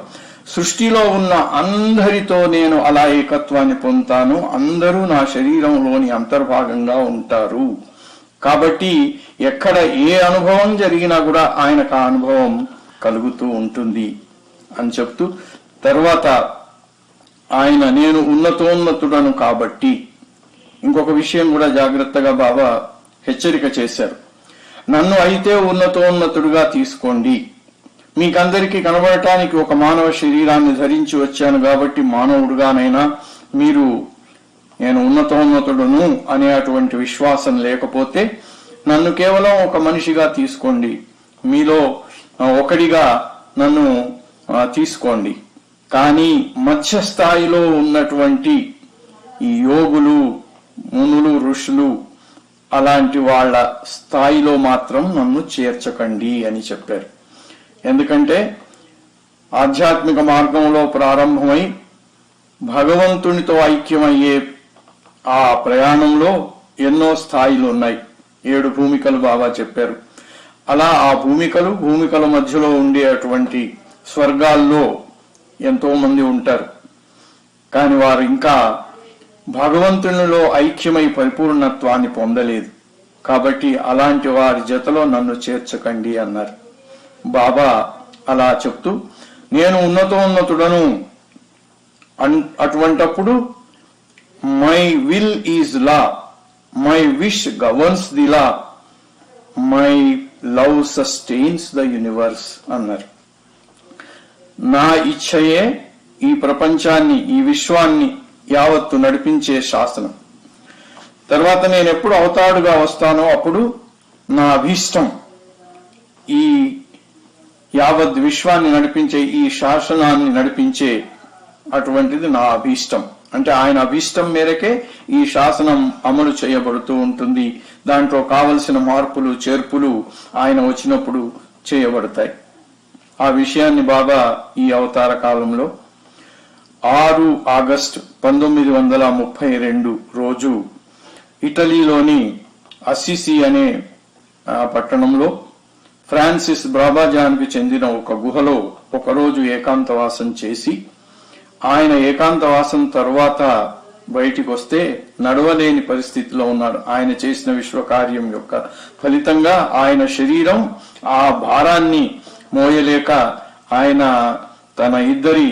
సృష్టిలో ఉన్న అందరితో నేను అలా ఏకత్వాన్ని పొందుతాను. అందరూ నా శరీరంలోని అంతర్భాగంగా ఉంటారు. కాబట్టి ఎక్కడ ఏ అనుభవం జరిగినా కూడా ఆయనకు ఆ అనుభవం కలుగుతూ ఉంటుంది అని చెప్తూ, తర్వాత ఆయన నేను ఉన్నతోన్నతుడను కాబట్టి ఇంకొక విషయం కూడా జాగ్రత్తగా బాబా హెచ్చరిక చేశారు. నన్ను అయితే ఉన్నతోన్నతుడుగా తీసుకోండి, మీకందరికీ కనబడటానికి ఒక మానవ శరీరాన్ని ధరించి వచ్చాను కాబట్టి మానవుడుగానైనా మీరు నేను ఉన్నతోన్నతుడును అనే అటువంటి విశ్వాసం లేకపోతే నన్ను కేవలం ఒక మనిషిగా తీసుకోండి, మీలో ఒకడిగా నన్ను తీసుకోండి. కానీ మధ్య స్థాయిలో ఉన్నటువంటి ఈ యోగులు, మునులు, ఋషులు అలాంటి వాళ్ళ స్థాయిలో మాత్రం నన్ను చేర్చకండి అని చెప్పారు. ఎందుకంటే ఆధ్యాత్మిక మార్గంలో ప్రారంభమై భగవంతునితో ఐక్యమయ్యే ఆ ప్రయాణంలో ఎన్నో స్థాయిలు ఉన్నాయి. 7 భూమికలు బాబా చెప్పారు. అలా ఆ భూమికల మధ్యలో ఉండేటువంటి స్వర్గాల్లో ఎంతో మంది ఉంటారు. కానీ వారు ఇంకా భగవంతునిలో ఐక్యమై పరిపూర్ణత్వాన్ని పొందలేదు. కాబట్టి అలాంటి వారి జతలో నన్ను చేర్చకండి అన్నారు. బాబా అలా చెప్తూ నేను ఉన్నతోన్నతుడను, అటువంటప్పుడు my will is law, my wish governs the law, my love sustains the universe అన్నారు. నా ఇచ్ఛయే ఈ ప్రపంచాన్ని, ఈ విశ్వాన్ని యావత్తు నడిపించే శాసనం. తర్వాత నేను ఎప్పుడు అవతారుగా వస్తానో అప్పుడు నా అభీష్టం ఈ యావత్ విశ్వాన్ని నడిపించే, ఈ శాసనాన్ని నడిపించే అటువంటిది నా అభీష్టం. అంటే ఆయన అభీష్టం మేరకే ఈ శాసనం అమలు చేయబడుతూ ఉంటుంది. దాంట్లో కావలసిన మార్పులు చేర్పులు ఆయన వచ్చినప్పుడు చేయబడతాయి. ఆ విషయాన్ని బాబా ఈ అవతార కాలంలో 6 ఆగస్టు 1932 రోజు ఇటలీలోని అసిసి అనే పట్టణంలో ఫ్రాన్సిస్ బ్రాబాజాన్కి చెందిన ఒక గుహలో ఒకరోజు ఏకాంతవాసం చేసి, ఆయన ఏకాంతవాసం తర్వాత బయటికి వస్తే నడవలేని పరిస్థితిలో ఉన్నాడు. ఆయన చేసిన విశ్వకార్యం యొక్క ఫలితంగా ఆయన శరీరం ఆ భారాన్ని మోయలేక ఆయన తన ఇద్దరి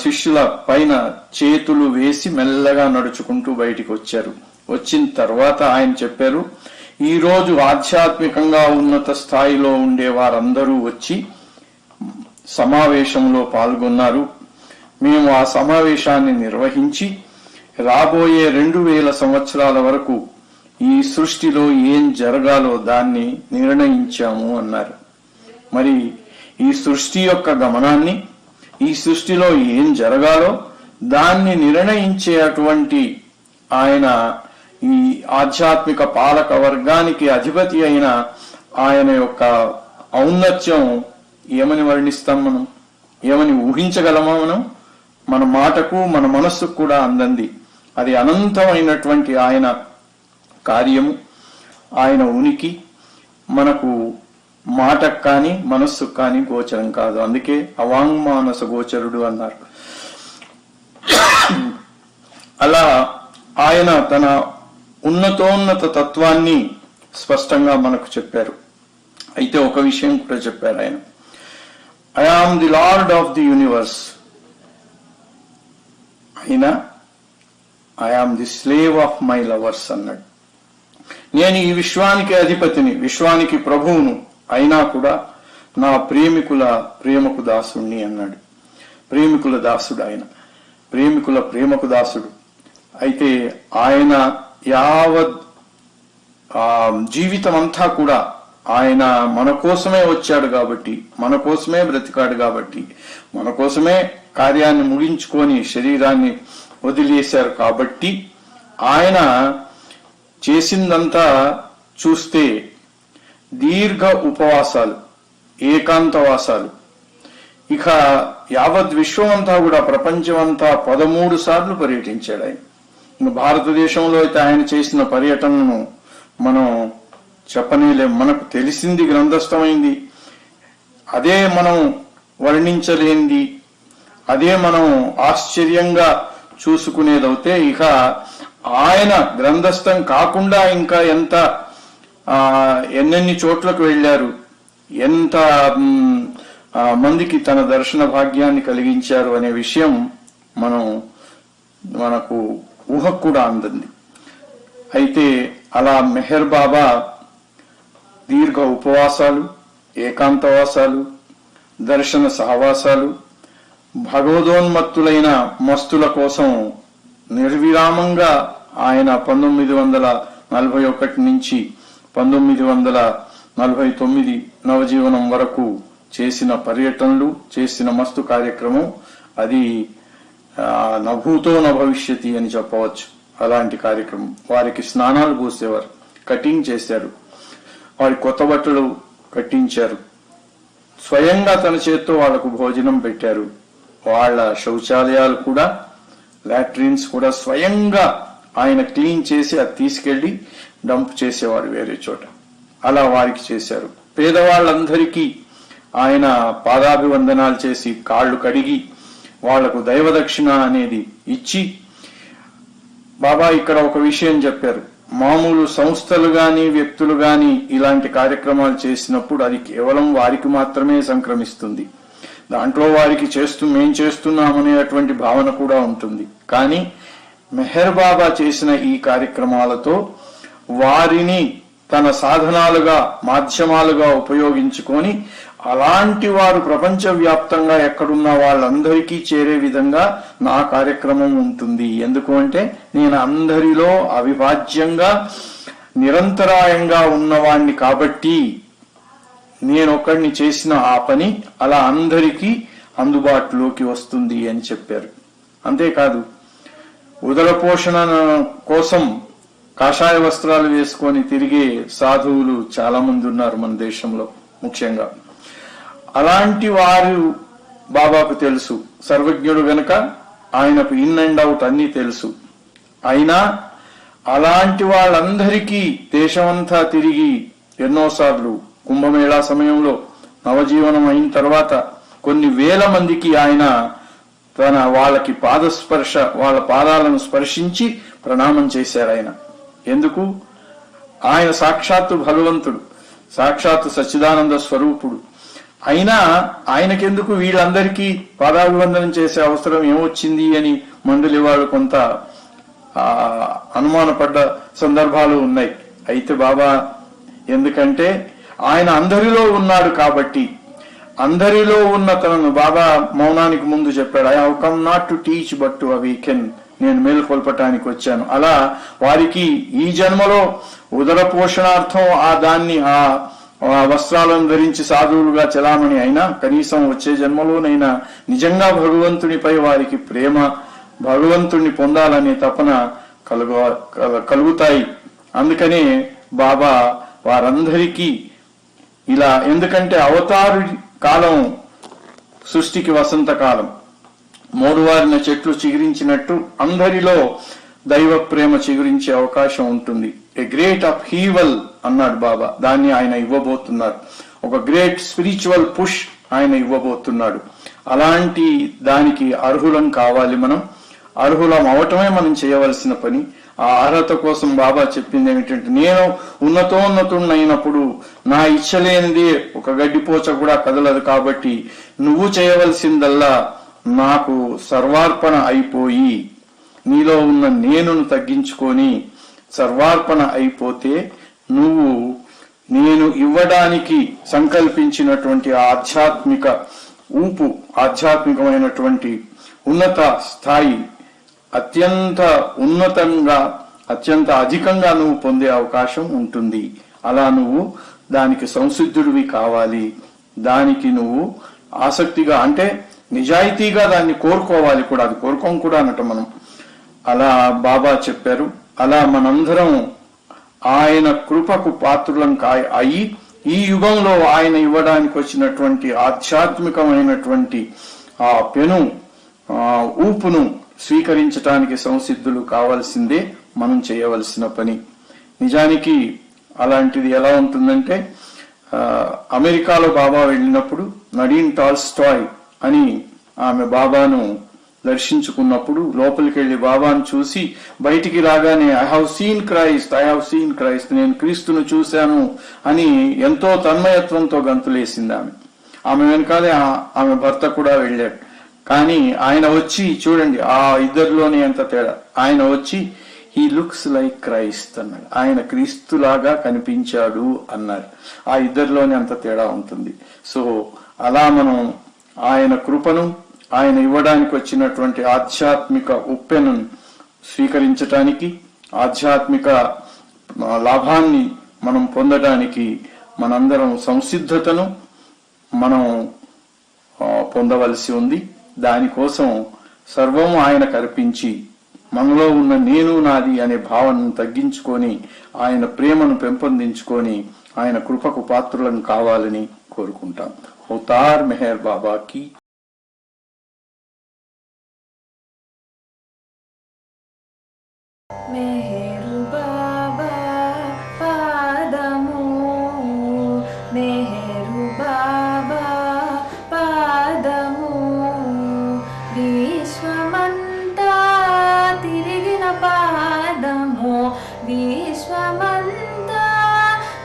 శిష్యుల పైన చేతులు వేసి మెల్లగా నడుచుకుంటూ బయటికి వచ్చారు. వచ్చిన తర్వాత ఆయన చెప్పారు, ఈ రోజు ఆధ్యాత్మికంగా ఉన్నత స్థాయిలో ఉండే వారందరూ వచ్చి సమావేశంలో పాల్గొన్నారు. మేము ఆ సమావేశాన్ని నిర్వహించి రాబోయే 2000 సంవత్సరాల వరకు ఈ సృష్టిలో ఏం జరగాలో దాన్ని నిర్ణయించాము అన్నారు. మరి ఈ సృష్టి యొక్క గమనాన్ని, ఈ సృష్టిలో ఏం జరగాలో దాన్ని నిర్ణయించే అటువంటి ఆయన ఈ ఆధ్యాత్మిక పాలక వర్గానికి అధిపతి అయిన ఆయన యొక్క ఔన్నత్యం ఏమని వర్ణిస్తాం మనం? ఏమని ఊహించగలమా మనం? మన మాటకు మన మనస్సుకు కూడా అందంది. అది అనంతమైనటువంటి ఆయన కార్యము, ఆయన ఉనికి మనకు మాటకు కానీ మనస్సుకు కానీ గోచరం కాదు. అందుకే అవాంగ్మానస గోచరుడు అన్నారు. అలా ఆయన తన ఉన్నతోన్నత తత్వాన్ని స్పష్టంగా మనకు చెప్పారు. అయితే ఒక విషయం కూడా చెప్పారు ఆయన, I am the lord of the universe, అయినా I am the slave of my lovers అన్నాడు. నేను ఈ విశ్వానికి అధిపతిని, విశ్వానికి ప్రభువును, అయినా కూడా నా ప్రేమికుల ప్రేమకు దాసుణ్ణి అన్నాడు. ప్రేమికుల దాసుడు ఆయన, ప్రేమికుల ప్రేమకు దాసుడు. అయితే ఆయన యావత్ జీవితం అంతా కూడా ఆయన మన కోసమే వచ్చాడు కాబట్టి, మన కోసమే బ్రతికాడు కాబట్టి, మన కోసమే కార్యాన్ని ముగించుకొని శరీరాన్ని వదిలేశారు కాబట్టి ఆయన చేసిందంతా చూస్తే దీర్ఘ ఉపవాసాలు, ఏకాంతవాసాలు. ఇక యావత్ విశ్వమంతా కూడా, ప్రపంచమంతా 13 సార్లు పర్యటించాడు ఆయన. ఇంకా భారతదేశంలో అయితే ఆయన చేసిన పర్యటనను మనం చెప్పనేలేం. మనకు తెలిసింది, గ్రంథస్థమైంది, అదే మనం వర్ణించలేనిది, అదే మనం ఆశ్చర్యంగా చూసుకునేదవుతే, ఇక ఆయన గ్రంథస్థం కాకుండా ఇంకా ఎంత ఎన్నెన్ని చోట్లకు వెళ్ళారు, ఎంత మందికి తన దర్శన భాగ్యాన్ని కలిగించారు అనే విషయం మనకు ఊహకు కూడా అందంది. అయితే అలా మెహర్ బాబా దీర్ఘ ఉపవాసాలు, ఏకాంతవాసాలు, దర్శన సహవాసాలు, భగవదోన్మత్తులైన మస్తుల కోసం నిర్విరామంగా ఆయన 1941 నుంచి 1949 నవజీవనం వరకు చేసిన పర్యటనలు, చేసిన మస్తు కార్యక్రమం అది నభూతో నభవిష్యతి అని చెప్పవచ్చు. అలాంటి కార్యక్రమం. వారికి స్నానాలు పోసేవారు, కటింగ్ చేశారు, వారి కొత్త బట్టలు కట్టించారు, స్వయంగా తన చేత్తో వాళ్లకు భోజనం పెట్టారు. వాళ్ళ శౌచాలయాలు కూడా, లాట్రిన్స్ కూడా స్వయంగా ఆయన క్లీన్ చేసి అది తీసుకెళ్లి డంప్ చేసేవారు వేరే చోట. అలా వారికి చేశారు. పేదవాళ్ళందరికీ ఆయన పాదాభివందనాలు చేసి కాళ్ళు కడిగి వాళ్లకు దైవదక్షిణ అనేది ఇచ్చి, బాబా ఇక్కడ ఒక విషయం చెప్పారు, మామూలు సంస్థలు గాని వ్యక్తులు గాని ఇలాంటి కార్యక్రమాలు చేసినప్పుడు అది కేవలం వారికి మాత్రమే సంక్రమిస్తుంది. దాంట్లో వారికి మేం చేస్తున్నామనేటువంటి భావన కూడా ఉంటుంది. కానీ మెహర్ బాబా చేసిన ఈ కార్యక్రమాలతో వారిని తన సాధనాలుగా, మాధ్యమాలుగా ఉపయోగించుకొని అలాంటి వారు ప్రపంచవ్యాప్తంగా ఎక్కడున్న వాళ్ళందరికీ చేరే విధంగా నా కార్యక్రమం ఉంటుంది. ఎందుకు అంటే నేను అందరిలో అవిభాజ్యంగా నిరంతరాయంగా ఉన్నవాణ్ణి కాబట్టి నేనొక్కడిని చేసిన ఆ పని అలా అందరికీ అందుబాటులోకి వస్తుంది అని చెప్పారు. అంతేకాదు ఉదర పోషణ కోసం కాషాయ వస్త్రాలు వేసుకొని తిరిగే సాధువులు చాలా మంది ఉన్నారు మన దేశంలో ముఖ్యంగా. అలాంటి వారు బాబాకు తెలుసు, సర్వజ్ఞుడు గనక ఆయనకు ఇన్ అండ్ అవుట్ అన్నీ తెలుసు. అయినా అలాంటి వాళ్ళందరికీ దేశమంతా తిరిగి ఎన్నోసార్లు కుంభమేళా సమయంలో నవజీవనం అయిన తర్వాత కొన్ని వేల మందికి ఆయన వాళ్ళకి పాదస్పర్శ, వాళ్ళ పాదాలను స్పర్శించి ప్రణామం చేశారు. ఆయన ఎందుకు? ఆయన సాక్షాత్తు భగవంతుడు, సాక్షాత్తు సచ్చిదానంద స్వరూపుడు. అయినా ఆయనకెందుకు వీళ్ళందరికీ పాదాభివందనం చేసే అవసరం ఏమొచ్చింది అని మండలి వాళ్ళు కొంత అనుమానపడ్డ సందర్భాలు ఉన్నాయి. అయితే బాబా ఎందుకంటే ఆయన అందరిలో ఉన్నాడు కాబట్టి, అందరిలో ఉన్న తనను బాబా మౌనానికి ముందు చెప్పాడు, I have come not to teach but to awaken, నేను మేలుకొల్పటానికి వచ్చాను. అలా వారికి ఈ జన్మలో ఉదర పోషణార్థం ఆ వస్త్రాలను ధరించి సాధువులుగా చలామణి అయినా కనీసం వచ్చే జన్మలోనైనా నిజంగా భగవంతునిపై వారికి ప్రేమ, భగవంతుణ్ణి పొందాలనే తపన కలుగుతాయి. అందుకనే బాబా వారందరికీ ఇలా, ఎందుకంటే అవతారు కాలం సృష్టికి వసంతకాలం, మోడువారిన చెట్లు చిగురించినట్టు అందరిలో దైవ ప్రేమ చిగురించే అవకాశం ఉంటుంది. ఏ గ్రేట్ అప్హీవల్ అన్నాడు బాబా, దాన్ని ఆయన ఇవ్వబోతున్నారు. ఒక గ్రేట్ స్పిరిచువల్ పుష్ ఆయన ఇవ్వబోతున్నాడు. అలాంటి దానికి అర్హులం కావాలి. మనం అర్హులం అవటమే మనం చేయవలసిన పని. ఆ అర్హత కోసం బాబా చెప్పింది ఏమిటంటే, నేను ఉన్నతోన్నతున్నైనప్పుడు నా ఇచ్చలేనిది ఒక గడ్డిపోచ కూడా కదలదు, కాబట్టి నువ్వు చేయవలసిందల్లా నాకు సర్వార్పణ అయిపోయి నీలో ఉన్న నేనును తగ్గించుకొని సర్వార్పణ అయిపోతే నువ్వు నేను ఇవ్వడానికి సంకల్పించినటువంటి ఆధ్యాత్మిక ఊపు, ఆధ్యాత్మికమైనటువంటి ఉన్నత స్థాయి అత్యంత ఉన్నతంగా, అత్యంత అధికంగా నువ్వు పొందే అవకాశం ఉంటుంది. అలా నువ్వు దానికి సంసిద్ధుడివి కావాలి. దానికి నువ్వు ఆసక్తిగా, అంటే నిజాయితీగా దాన్ని కోరుకోవాలి కూడా. అది కోరుకోం కూడా అన్నట్టు మనం. అలా బాబా చెప్పారు. అలా మనందరం ఆయన కృపకు పాత్రులం అయి ఈ యుగంలో ఆయన ఇవ్వడానికి వచ్చినటువంటి ఆధ్యాత్మికమైనటువంటి ఆ పెను ఊపును స్వీకరించడానికి సంసిద్ధులు కావాల్సిందే మనం చేయవలసిన పని. నిజానికి అలాంటిది ఎలా ఉంటుందంటే, అమెరికాలో బాబా వెళ్ళినప్పుడు నడీన్ టాల్స్టాయ్ అని ఆమె బాబాను దర్శించుకున్నప్పుడు లోపలికి వెళ్లి బాబాను చూసి బయటికి రాగానే I have seen Christ, I have seen Christ, నేను క్రీస్తును చూశాను అని ఎంతో తన్మయత్వంతో గంతులేసింది ఆమె. ఆమె వెనకాలే ఆమె భర్త కూడా వెళ్ళాడు. కానీ ఆయన వచ్చి, చూడండి ఆ ఇద్దరిలోనే ఎంత తేడా, ఆయన వచ్చి హీ లుక్స్ లైక్ క్రైస్ట్ అన్నాడు. ఆయన క్రీస్తులాగా కనిపించాడు అన్నారు. ఆ ఇద్దరిలోనే అంత తేడా ఉంటుంది. సో అలా మనం ఆయన కృపను, ఆయన ఇవ్వడానికి వచ్చినటువంటి ఆధ్యాత్మిక ఉప్పెను స్వీకరించటానికి, ఆధ్యాత్మిక లాభాన్ని మనం పొందడానికి మనందరం సంసిద్ధతను మనం పొందవలసి ఉంది. దానికోసం సర్వము ఆయన కల్పించి మనలో ఉన్న నేను నాది అనే భావనను తగ్గించుకొని ఆయన ప్రేమను పెంపొందించుకొని ఆయన కృపకు పాత్రులను కావాలని కోరుకుంటాం. అవతార్ మెహర్ బాబాకి మెహరు బాబా పాదము, మెహరు బాబా పాదము, విశ్వమంతా తిరిగిన పాదము, విశ్వమంతా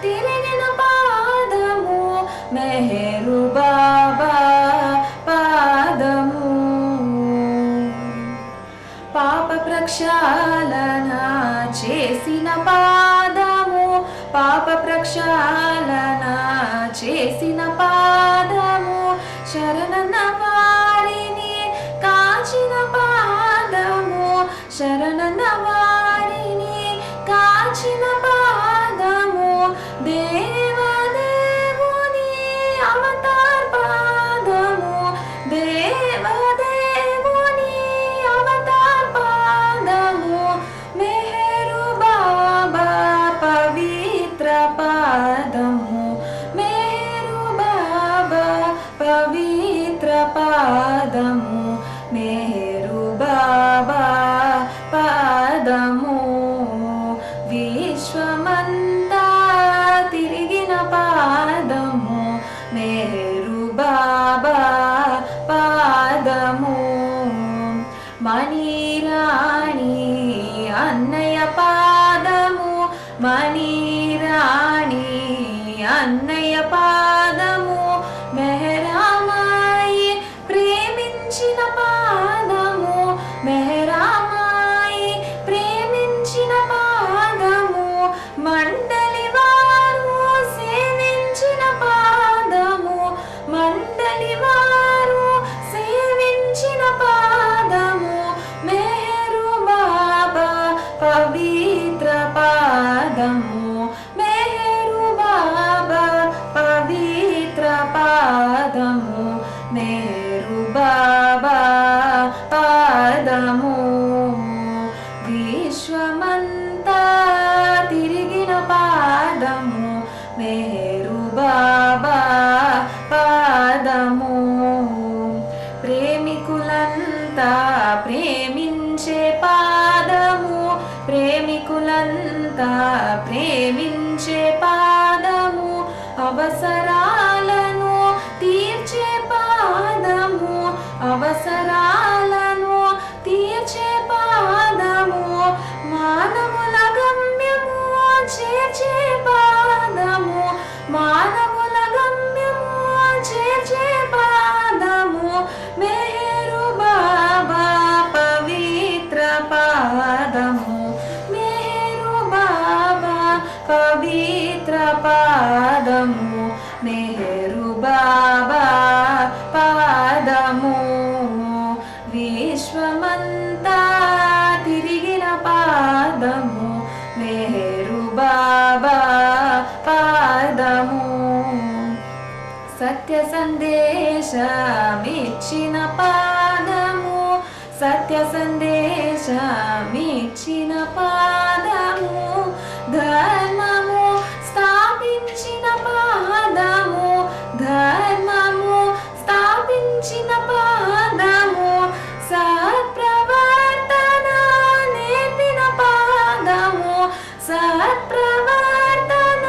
తిరిగిన పాదము, మెహరు బాబా పాదము. పాప ప్రక్షాళన చేసిన పాదము, పాప ప్రక్షాళన చేసిన పాదము, పవిత్ర పాదము మెహరు బాబా పాదము విశ్వమంతా తిరిగిన పాదము మెహరు బాబా పాదము మణిరాణి అన్నయ్య పాదము మణిరాణి అన్నయ్య పాదము మెహరామాయి ప్రేమించిన పాదము మెహరామాయి ప్రేమించిన పాదము మండలి వారు సేవించిన పాదము మండలి వారు సేవించిన పాదము మెహరు బాబా పవిత్ర పాదము మెహరు బాబా పవిత్ర పాదము మెహరు బాబా పాదము విశ్వమంతా తిరిగిన పాదము మెహరు బాబా పాదము ప్రేమికులంతా ప్రేమించే పాదము ప్రేమికులంతా ప్రేమించే పాదము అవసరాలను తీర్చే పాదము అవసరాలను తీర్చే పాదము మానవుల గమ్యము చేర్చే పాదము మానవుల గమ్యము చేర్చే పాదము మెహరు బాబా పవిత్ర పాదము మెహరు బాబా పవిత్ర పాదము మెహరు బాబా పాదము విశ్వమంతా తిరిగిన పాదము మెహరు బాబా పాదము సత్య సందేశమిచ్చిన పాదము సత్య సందేశమిచ్చిన పాదము ధర్మము స్థాపించిన పాదము ధర్మము స్థాపించిన పాదము సత్ప్రవర్తన నేర్పిన పాదము సత్ప్రవర్తన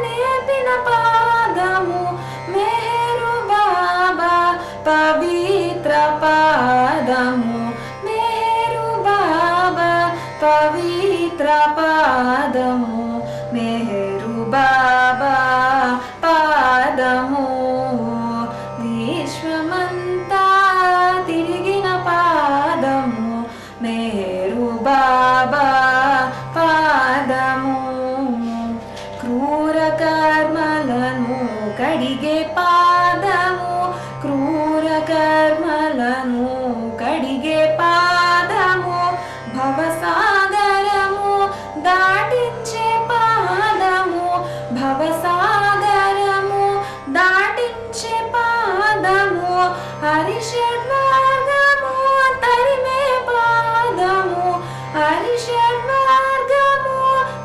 నేర్పిన పాదము మెహరు బాబా పవిత్ర పాదము మెహరు బాబా పవిత్ర పాదము మెహరు బాబా పాదము విశ్వమంతా తిరిగిన పాదము మెహరు బాబా పాదము క్రూర కర్మలను కడిగే పాదము క్రూర కర్మలను కడిగే పాదము భవసాగరము దాటించే పాదము భవసాగరము దాటించే పాదము హరిషడ్మార్గము తరిమే పాదము హరిషడ్మార్గము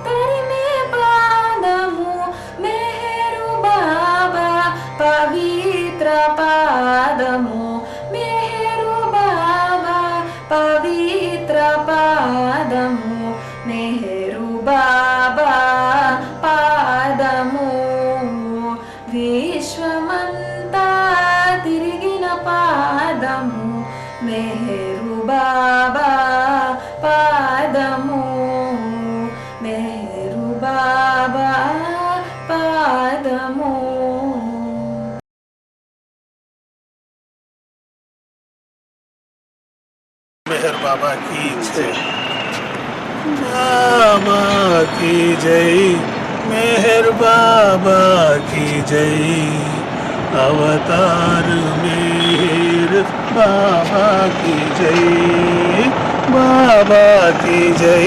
తరిమే పాదము మెహరు బాబా పవిత్ర పాదము మెహరు బాబా పవిత్ర పాదము మెహరు బాబా పాదము విశ్వమంతా తిరిగిన పాదము మెహరు బాబా పాదము మెహరు బాబా పాదము मेहर बाबा की जय बाबा की जय मेहर बाबा की जय अवतार मेहर बाबा की जय बाबा की जय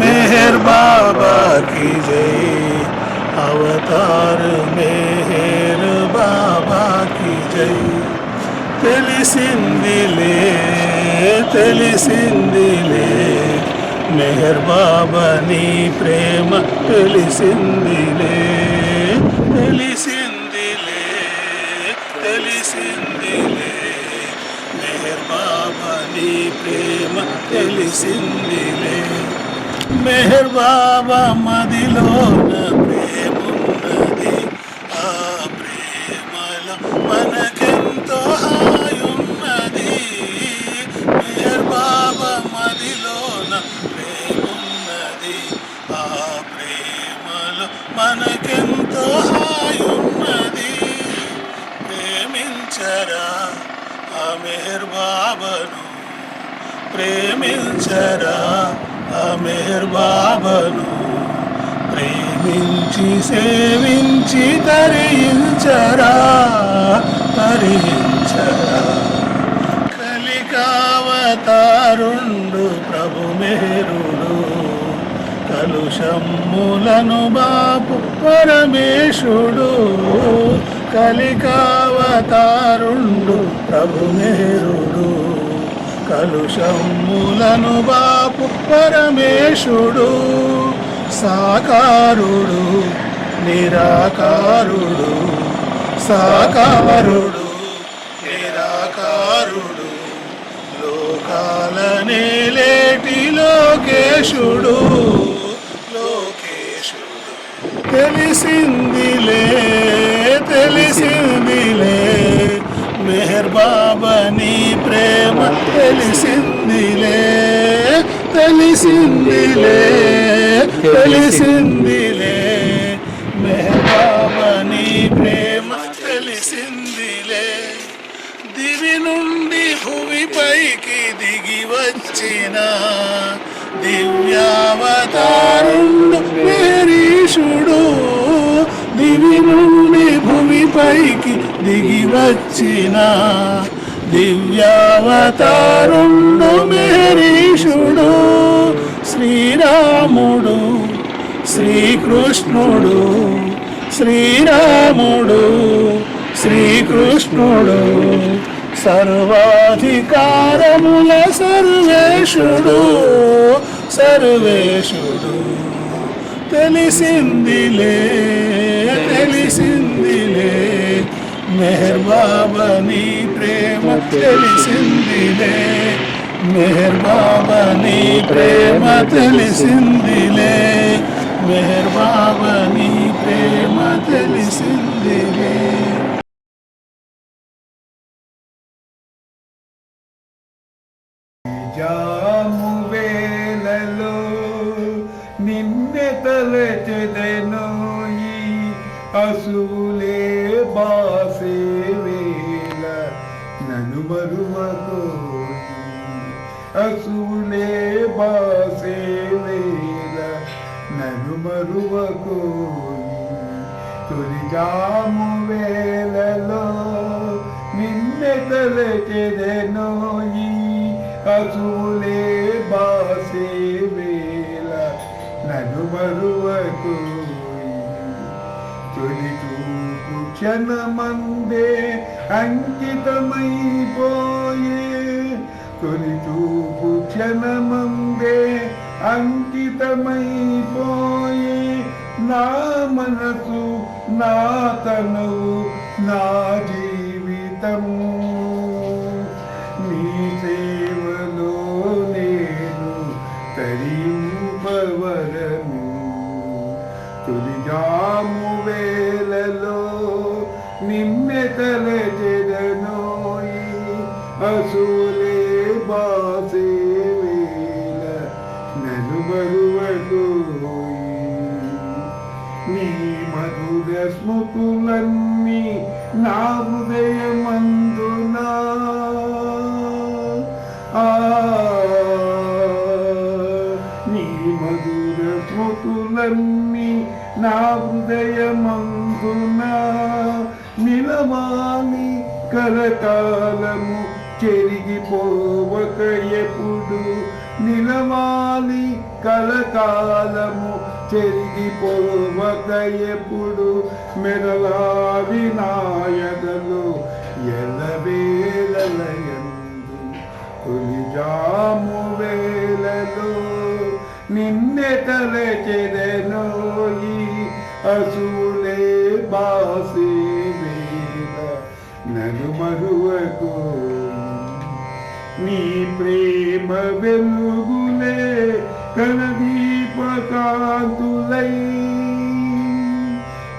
मेहर बाबा की जय अवतार मेहर बाबा की जय తెలిసిందిలే మెహర్ బాబా నీ ప్రేమ తెలిసిందిలే తెలిసిందిలే మెహర్ బాబా నీ ప్రేమ తెలిసిందిలే మెహర్ బాబా మదిలోన ప్రేమున్నది ఆ ప్రేమలో మనకెంతో హాయున్నది మెహర్ బాబా మదిలోన ప్రేమున్నది ఆ ప్రేమలో మనకెంతో హాయున్నది ప్రేమించరా ఆ మెహర్ బాబాను ప్రేమించరా ఆ మెహర్ బాబాను ప్రేమించి సేవించి తరించరా తరించరా కలికావతారుండు ప్రభు మెహరుడు కలుషమ్ములను బాపు పరమేశుడు కలికావతారుండు ప్రభు మెహరుడు కలుషమ్ములను బాపు పరమేశుడు సాకారుడు నిరాకారుడు సాకారుడు నిరాకారుడు లోకాల నేలేటి లోకేశుడు లోకేశుడు తెలిసిందిలే తెలిసిందిలే మెహర్ బాబా నీ ప్రేమ తెలిసిందిలే తెలిసిందిలే తెలిసిందిలే మెహర్ బాబా నీ ప్రేమ తెలిసిందిలే దివి నుండి భూమిపైకి దిగి వచ్చిన దివ్యావతారుండు మెహరీశుడు దివి నుండి భూమిపైకి దిగి వచ్చిన దివ్యావతారుండు మెహరీశుడు శ్రీరాముడు శ్రీకృష్ణుడు శ్రీరాముడు శ్రీకృష్ణుడు సర్వాధికారముల సర్వేశుడు సర్వేశుడు తెలిసిందిలే తెలిసిందిలే మెహర్ బాబా నీ ప్రేమ తెలిసిందిలే మెహర్ బాబా నీ ప్రేమ తెలిసిందిలే మెహర్ బాబా నీ ప్రేమ తెలిసిందిలే జాము వేలలో నిన్నె తలచెదెను ఈ అసూలే బాసే వేళ నన్ను మరువకోయి అసూలే బాసే వేళ నన్ను మరువకోయి తొలి జాము వేళలో నిన్నె తలచెదెను ఈ అసూలే బాసే వేళ నన్ను మరువకోయి తొలి చూపు క్షణమందే అంకితమైపోయే తొలి చూపు క్షణమందే అంకితమైపోయే నా మనసు నా తనువు నా జీవితము నీ సేవలో నేను తరింపవరను తొలి జాము వేళలో నిన్నె తలచెదనోయి అసూలే బాసే వేళ నన్ను మరువకోయి నీ మధుర స్మృతులన్నీ నా హృదయమందునా నీ మధుర స్మృతులన్నీ నా హృదయమందునా నిలవాలి కలకాలము చెరిగిపోవక ఎప్పుడు నిలవాలి కలకాలము చెరిగిపోవక ఎప్పుడు మెరలావి నాయదలు ఎలవేలయందు తొలి జాము వేళలో నిన్నె తలచెదనోయి అసూలే బాసే వేళ నన్ను మరువకు నీ ప్రేమ వెలుగులే కనదీపకాంతులై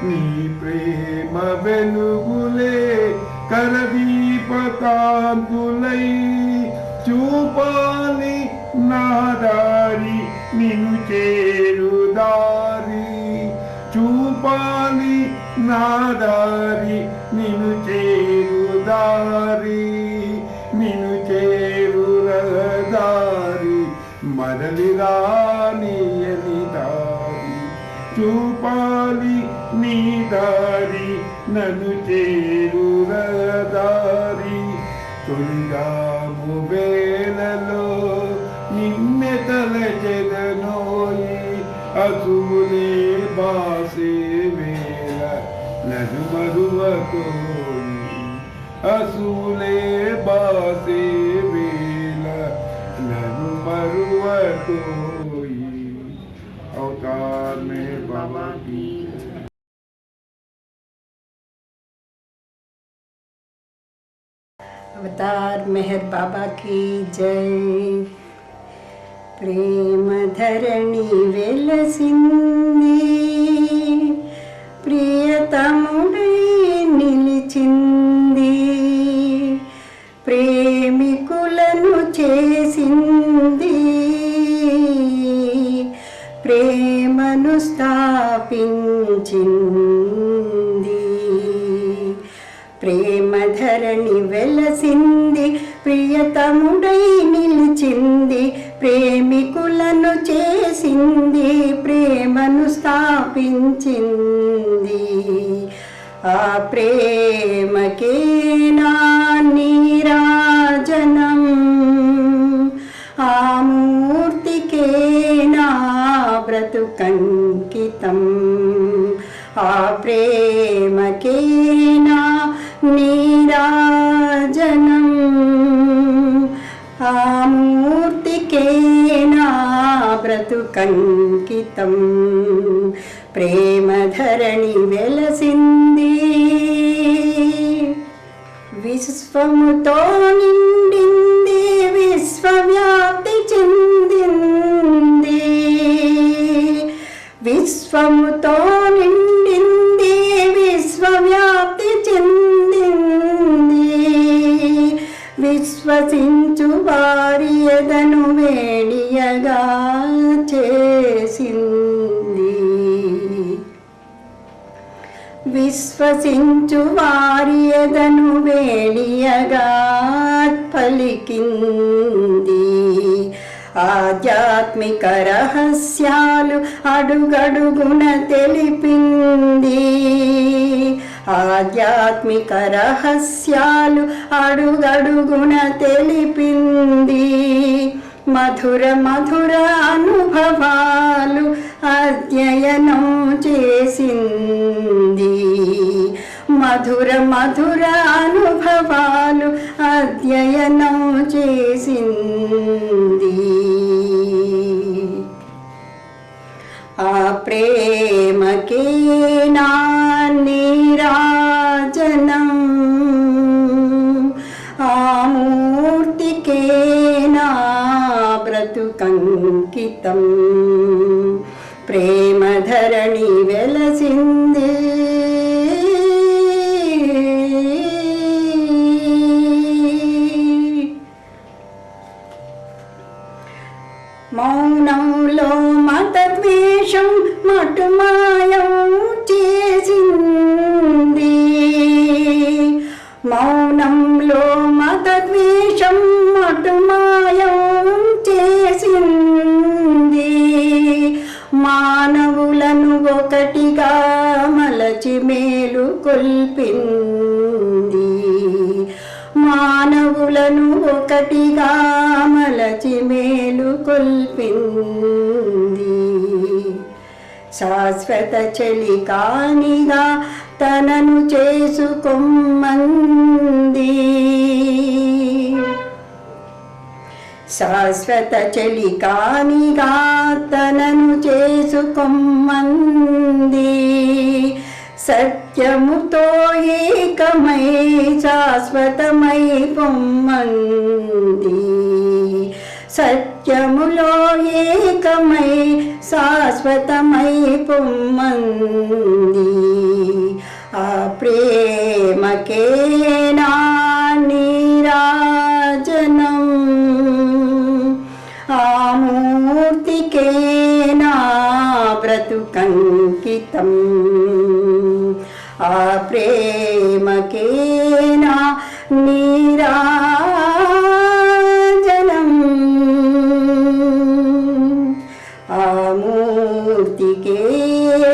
నీ ప్రేమ వెలుగులే కనదీపకాంతులై చూపాలి నా దారి నిన్ను చేరుదారి చూపాలి నా దారి నిన్ను చేరుదారి నిన్ను చేరుదారి మరలి రానియని దారి చూపాలి నీ దారి నన్ను చేరుదారి తొలిగాము వేళలో నిన్నె తలచెదనోయి అసులే బాసే వేళ నన్ను మరువకోయి అసులే బాసే వేళ నన్ను మరువకోయి అవతార్ మే బాబా की अवतार मेहर बाबा की जय प्रेम धरणी वेलसिंदी प्रियतमुडै निलिचिंदी प्रेमिकुలను చేసింది ప్రేమను స్థాపించింది ప్రేమ ధరణి వెలసింది ప్రియతముడై నిలిచింది ప్రేమికులను చేసింది ప్రేమను స్థాపించింది ఆ ప్రేమకే నా నీరాజనం ఆ మూర్తికే నా బ్రతుకంకితం ఆ ప్రేమకే నా నీరాజనం ఆ మూర్తికే నా బ్రతుకంకితం ప్రేమ ధరణి వెలసింది విశ్వముతో నిండింది విశ్వవ్యాప్తి చెందింది విశ్వముతో నిండింది విశ్వవ్యాప్తి చెందింది విశ్వసించు వారి ఎదను వేడియగా చేసింది విశ్వసించు వారి ఎదను వేడియగా పలికింది ఆధ్యాత్మిక రహస్యాలు అడుగడుగున తెలిపింది ఆధ్యాత్మిక రహస్యాలు అడుగడుగున తెలిపింది మధుర మధుర అనుభవాలు అధ్యయనం చేసింది మధుర మధుర అనుభవాలు అధ్యయనం చేసింది ఆ ప్రేమకే నా నీరాజనం ఆ మూర్తికే నా బ్రతుకంకితం ప్రేమ ధరణి వెలసింది మౌనంలో మతద్వేషం మటుమాయం చేసింది మౌనంలో మతద్వేషం మటుమాయం చేసింది మానవులను ఒకటిగా మలచి మేలు కొల్పింది మానవులను ఒకటిగా మలచి మేలు కొల్పింది శాశ్వత చలికానిగా తనను చేసుకొమ్మంది శాశ్వత చలికానిగా తనను చేసుకొమ్మంది సత్యముతో ఏకమై శాశ్వతమై పొమ్మంది సత్యములో ఏకమై శాశ్వతమై పొమ్మంది ఆ ప్రేమకే నా నీరాజనం ఆ మూర్తికే నా బ్రతుకంకితం ఆ ప్రేమకే నా నీరాజనం ఆ మూర్తికే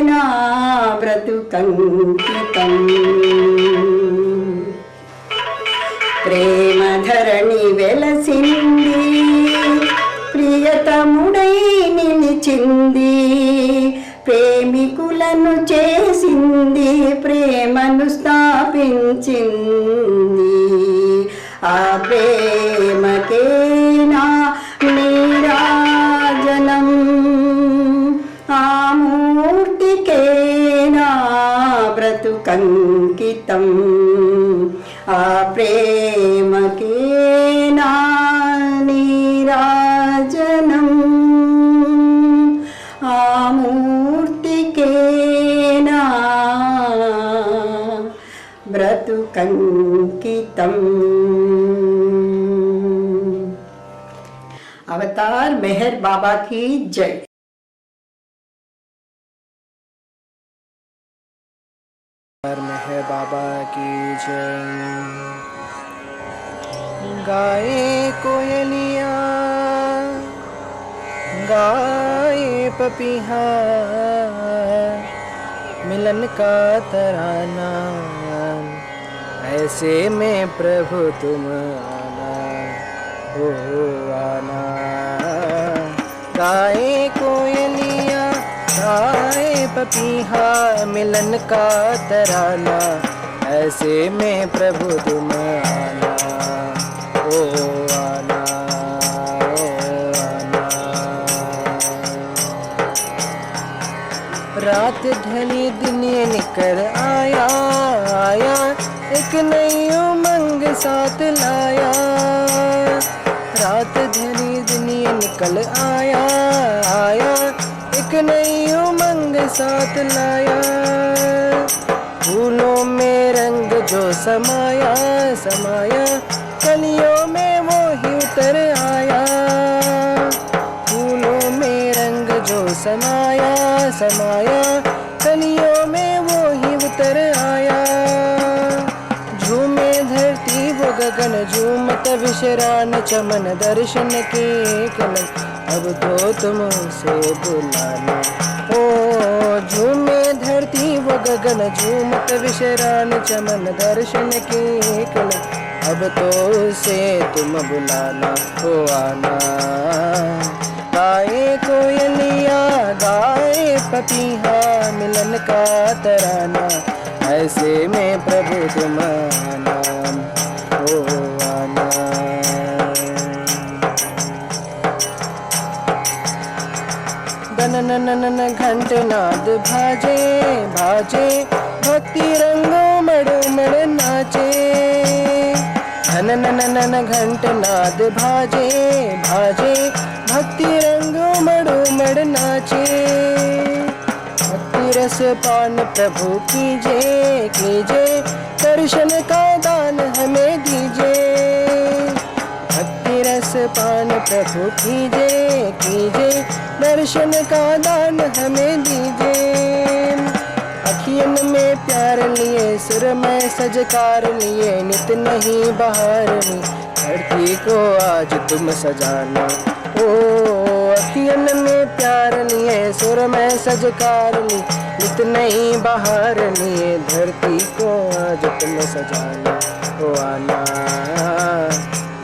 నా బ్రతుకంకితం ప్రేమధరణి వెలసింది ప్రియతముడై నిలిచింది ప్రేమికులను చేసింది ప్రేమను స్థాపించింది ఆ ప్రేమకే నా నీరాజనం ఆ మూర్తికే నా బ్రతుకంకితం ఆ ప్రేమకే నా నీరాజనం ఆ మూర్తికే నా బ్రతుకంకితం అవతార్ మెహర్ బాబా की जय। मेहर बाबा की जय। गाए कोयलिया गाए पपीहा मिलन का तराना ऐसे में प्रभु तुम आना हो आना। गाए कोयलिया गाए पपीहा मिलन का तराना ऐसे में प्रभु तुम आना ओ आना ओ आना। रात ढली दिन निकल आया आया एक नई उमंग साथ लाया। रात ढली दिन निकल आया आया एक नई उमंग साथ लाया। फूलों में रंग जो समाया समाया कलियों में वो ही उतर आया। फूलों में रंग जो समाया समाया कलियों में वो ही उतर आया। झूमे धरती वो गगन झूमत विश्रान चमन दर्शन के कलन अब तो तुमसे बुलाना ओ। झूमे धरती वो गगन झूमत विश्रान चमन दर्शन के कलन अब तो उसे तुम बुलाना हो आना। गाए कोयलिया गाए पपीहा मिलन का तराना ऐसे में प्रभु तुम आना हो आना। गन घंटनाद भाजे भाजे भक्ति रंगों मड़ मड़ नाचे। घन घंटनाद भाजे भाजे भक्ति रंगों मड़ मड़ नाचे। भक्ति रस पान प्रभु कीजे कीजे दर्शन का दान हमें दीजे। भक्ति रस पान प्रभु कीजे कीजे दर्शन का दान हमें दीजे। अखियन में प्यार लिए सुर में सजकार लिए नित नहीं बहार ली धरती को आज तुम सजाना ओ। अखियन में प्यार लिए सुर में सजकार ली नित नहीं बहार लिए धरती को आज तुम सजाना ओ आना।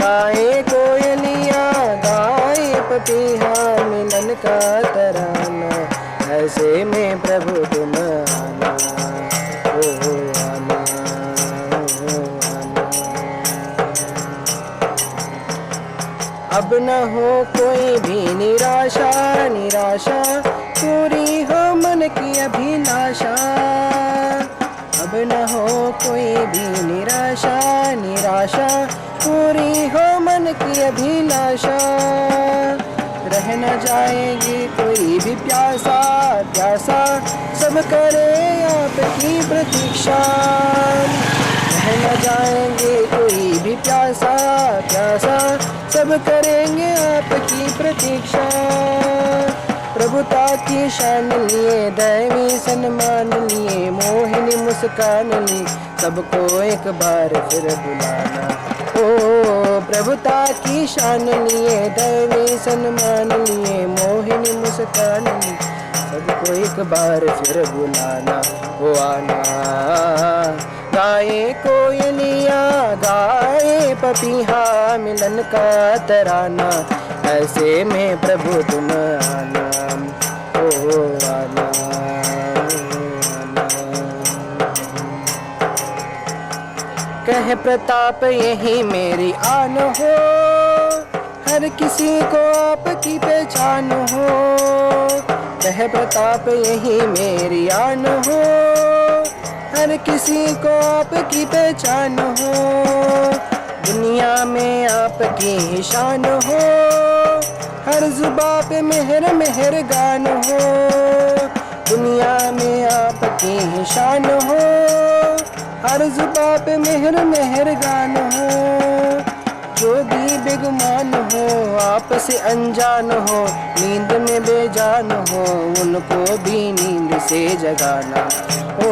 गाए कोयलिया गाए पपीहा मिलन का तराना ऐसे में प्रभु तुम आना ओ आना ओ आना। अब न हो कोई भी निराशा निराशा पूरी हो मन की अभिलाषा। अब न हो कोई भी निराशा, निराशा पूरी हो मन की अभिलाषा। रह न जाएगी कोई भी प्यासा, प्यासा सब करे आपकी प्रतीक्षा। रह न जाएंगे कोई भी प्यासा, प्यासा सब करेंगे आपकी प्रतीक्षा। प्रभुता की शान लिए, दैवी सन्मान लिए, मोहिनी मुस्कान ली, सबको एक बार फिर बुलाना। ओ प्रभुता की शान लिए, दैवी सन्मान लिए, मोहिनी मुस्कान ली, सबको एक बार फिर बुलाना। ओ आना गाए कोयलिया, गाए पपीहा, मिलन का तराना, ऐसे में प्रभु तुम आना। ओ आना, कह प्रताप यही मेरी आन हो, हर किसी को आपकी पहचान हो। कह प्रताप यही मेरी आन हो, हर किसी को आपकी पहचान हो। दुनिया में आपकी ही शान हो, हर जुबां पे मेहर मेहर गान हो। दुनिया में आपकी ही शान हो, हर जुबां पे मेहर मेहर गान हो। जो भी बेगुमान हो, आपसे अनजान हो, नींद में बेजान हो, उनको भी नींद से जगाना। ओ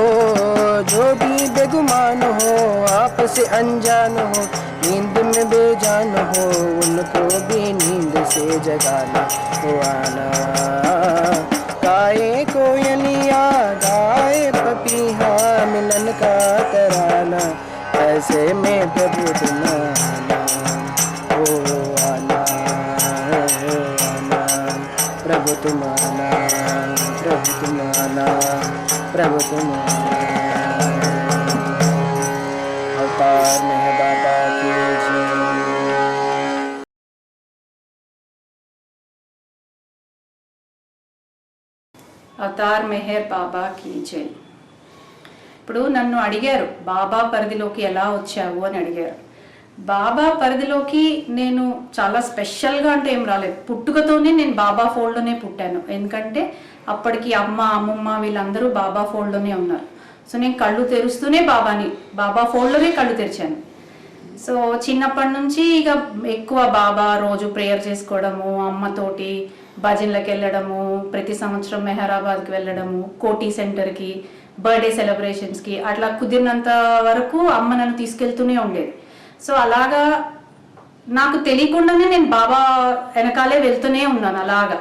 जो भी बेगुमान हो, आपसे अनजान हो, नींद में बेजान हो, उनको भी नींद से जगाना। ओ आना गाए कोयलिया, गाए पपीहा, मिलन का तराना, ऐसे में प्रभु तुम आना। ओ आना, आना प्रभु तुम आना, प्रभु तुम आना, प्रभु तुम आना। अवतार मेहर बाबा की जय। అవతార్ మెహర్ బాబా కీ జై. ఇప్పుడు నన్ను అడిగారు బాబా పరిధిలోకి ఎలా వచ్చావు అని అడిగారు. బాబా పరిధిలోకి నేను చాలా స్పెషల్గా అంటే ఏం రాలేదు. పుట్టుకతోనే నేను బాబా ఫోల్డ్లోనే పుట్టాను. ఎందుకంటే అప్పటికి అమ్మ అమ్మమ్మ వీళ్ళందరూ బాబా ఫోల్డ్లోనే ఉన్నారు. సో నేను కళ్ళు తెరుస్తూనే బాబా ఫోల్డ్లోనే కళ్ళు తెరిచాను. సో చిన్నప్పటి నుంచి ఇక ఎక్కువ బాబా రోజు ప్రేయర్ చేసుకోవడము, అమ్మతోటి భజన్లకు వెళ్ళడము, ప్రతి సంవత్సరం మెహరాబాద్కి వెళ్ళడము, కోటి సెంటర్కి, బర్త్డే సెలబ్రేషన్స్కి, అట్లా కుదిరినంత వరకు అమ్మ నన్ను తీసుకెళ్తూనే ఉండేది. సో అలాగా నాకు తెలియకుండానే నేను బాబా వెనకాలే వెళ్తూనే ఉన్నాను అలాగా.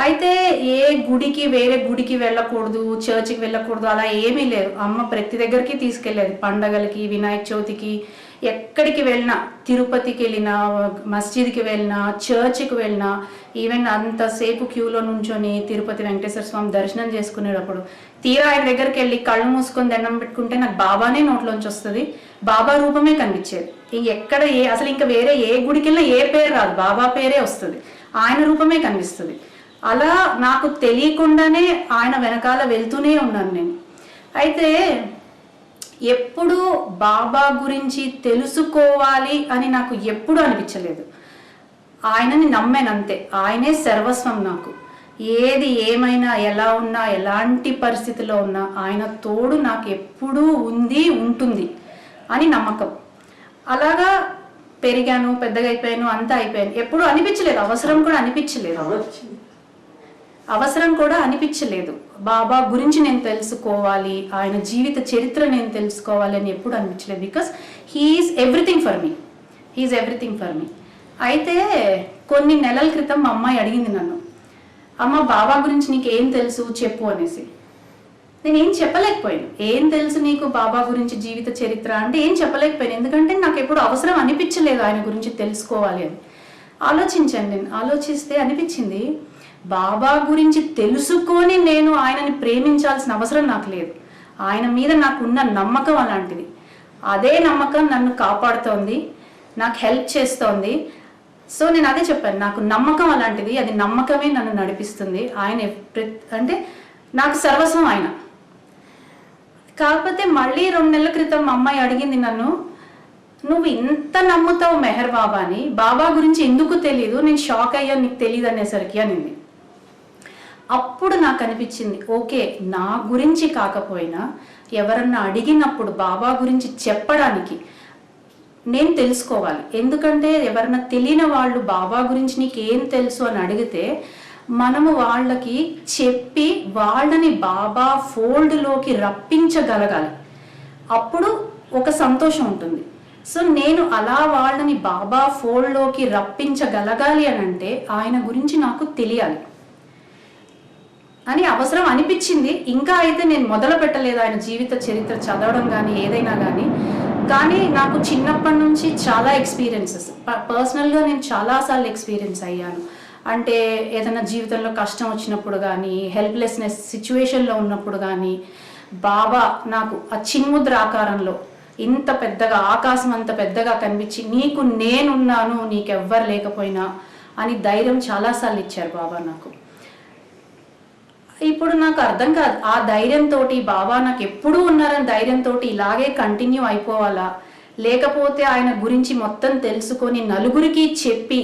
అయితే ఏ గుడికి వేరే గుడికి వెళ్ళకూడదు, చర్చికి వెళ్ళకూడదు అలా ఏమీ లేదు. అమ్మ ప్రతి దగ్గరికి తీసుకెళ్ళేది. పండగలకి, వినాయక చవితికి, ఎక్కడికి వెళ్ళినా, తిరుపతికి వెళ్ళినా, మస్జిద్కి వెళ్ళినా, చర్చికి వెళ్ళినా, ఈవెన్ అంతసేపు క్యూలో నుంచొని తిరుపతి వెంకటేశ్వర స్వామి దర్శనం చేసుకునేటప్పుడు తీరా ఆయన దగ్గరికి వెళ్ళి కళ్ళు మూసుకొని దండం పెట్టుకుంటే నాకు బాబానే నోట్లోంచి వస్తుంది, బాబా రూపమే కనిపించేది. ఎక్కడ అసలు ఇంకా వేరే ఏ గుడికి వెళ్ళినా ఏ పేరు రాదు, బాబా పేరే వస్తుంది, ఆయన రూపమే కనిపిస్తుంది. అలా నాకు తెలియకుండానే ఆయన వెనకాల వెళ్తూనే ఉన్నాను నేను. అయితే ఎప్పుడు బాబా గురించి తెలుసుకోవాలి అని నాకు ఎప్పుడు అనిపించలేదు. ఆయనని నమ్మాను అంతే. ఆయనే సర్వస్వం నాకు. ఏది ఏమైనా, ఎలా ఉన్నా, ఎలాంటి పరిస్థితిలో ఉన్నా ఆయన తోడు నాకు ఎప్పుడూ ఉంది, ఉంటుంది అని నమ్మకం. అలాగా పెరిగాను, పెద్దగా అయిపోయాను, అంతా అయిపోయాను. ఎప్పుడు అనిపించలేదు, అవసరం కూడా అనిపించలేదు బాబా గురించి నేను తెలుసుకోవాలి, ఆయన జీవిత చరిత్ర నేను తెలుసుకోవాలి అని ఎప్పుడు అనిపించలేదు. Because he is everything for me. అయితే కొన్ని నెలల క్రితం మా అమ్మాయి అడిగింది నన్ను, అమ్మ బాబా గురించి నీకు ఏం తెలుసు చెప్పు అనేసి. నేనేం చెప్పలేకపోయాను. ఏం తెలుసు నీకు బాబా గురించి జీవిత చరిత్ర అంటే ఏం చెప్పలేకపోయాను. ఎందుకంటే నాకు ఎప్పుడు అవసరం అనిపించలేదు ఆయన గురించి తెలుసుకోవాలి అని. ఆలోచించాను. నేను ఆలోచిస్తే అనిపించింది, బాబా గురించి తెలుసుకొని నేను ఆయనని ప్రేమించాల్సిన అవసరం నాకు లేదు. ఆయన మీద నాకున్న నమ్మకం అలాంటిది. అదే నమ్మకం నన్ను కాపాడుతోంది, నాకు హెల్ప్ చేస్తోంది. సో నేను అదే చెప్పాను, నాకు నమ్మకం అలాంటిది, అది నమ్మకమే నన్ను నడిపిస్తుంది. ఆయన అంటే నాకు సర్వస్వం ఆయన. కాకపోతే మళ్ళీ 2 నెలల క్రితం మా అమ్మాయి అడిగింది నన్ను, నువ్వు ఇంత నమ్ముతావు మెహర్ బాబాని, బాబా గురించి ఎందుకు తెలీదు, నేను షాక్ అయ్యా నీకు తెలియదు అనేసరికి అనింది. అప్పుడు నాకు అనిపించింది, ఓకే నా గురించి కాకపోయినా ఎవరన్నా అడిగినప్పుడు బాబా గురించి చెప్పడానికి నేను తెలుసుకోవాలి. ఎందుకంటే ఎవరన్నా తెలియని వాళ్ళు బాబా గురించి నీకేం తెలుసు అని అడిగితే మనము వాళ్ళకి చెప్పి వాళ్ళని బాబా ఫోల్డ్లోకి రప్పించగలగాలి. అప్పుడు ఒక సంతోషం ఉంటుంది. సో నేను అలా వాళ్ళని బాబా ఫోల్డ్లోకి రప్పించగలగాలి అని అంటే ఆయన గురించి నాకు తెలియాలి అని అవసరం అనిపించింది. ఇంకా అయితే నేను మొదలు పెట్టలేదు ఆయన జీవిత చరిత్ర చదవడం కానీ ఏదైనా కానీ నాకు చిన్నప్పటి నుంచి చాలా ఎక్స్పీరియన్సెస్, పర్సనల్గా నేను చాలాసార్లు ఎక్స్పీరియన్స్ అయ్యాను. అంటే ఏదైనా జీవితంలో కష్టం వచ్చినప్పుడు కానీ, హెల్ప్లెస్నెస్ సిచ్యువేషన్లో ఉన్నప్పుడు కానీ బాబా నాకు ఆ చిన్ముద్ర ఆకారంలో ఇంత పెద్దగా ఆకాశం అంత పెద్దగా కనిపించి నీకు నేనున్నాను నీకెవ్వరు లేకపోయినా అని ధైర్యం చాలాసార్లు ఇచ్చారు బాబా నాకు. ఇప్పుడు నాకు అర్థం కాదు, ఆ ధైర్యంతో బాబా నాకు ఎప్పుడూ ఉన్నారని ధైర్యంతో ఇలాగే కంటిన్యూ అయిపోవాలా, లేకపోతే ఆయన గురించి మొత్తం తెలుసుకొని నలుగురికి చెప్పి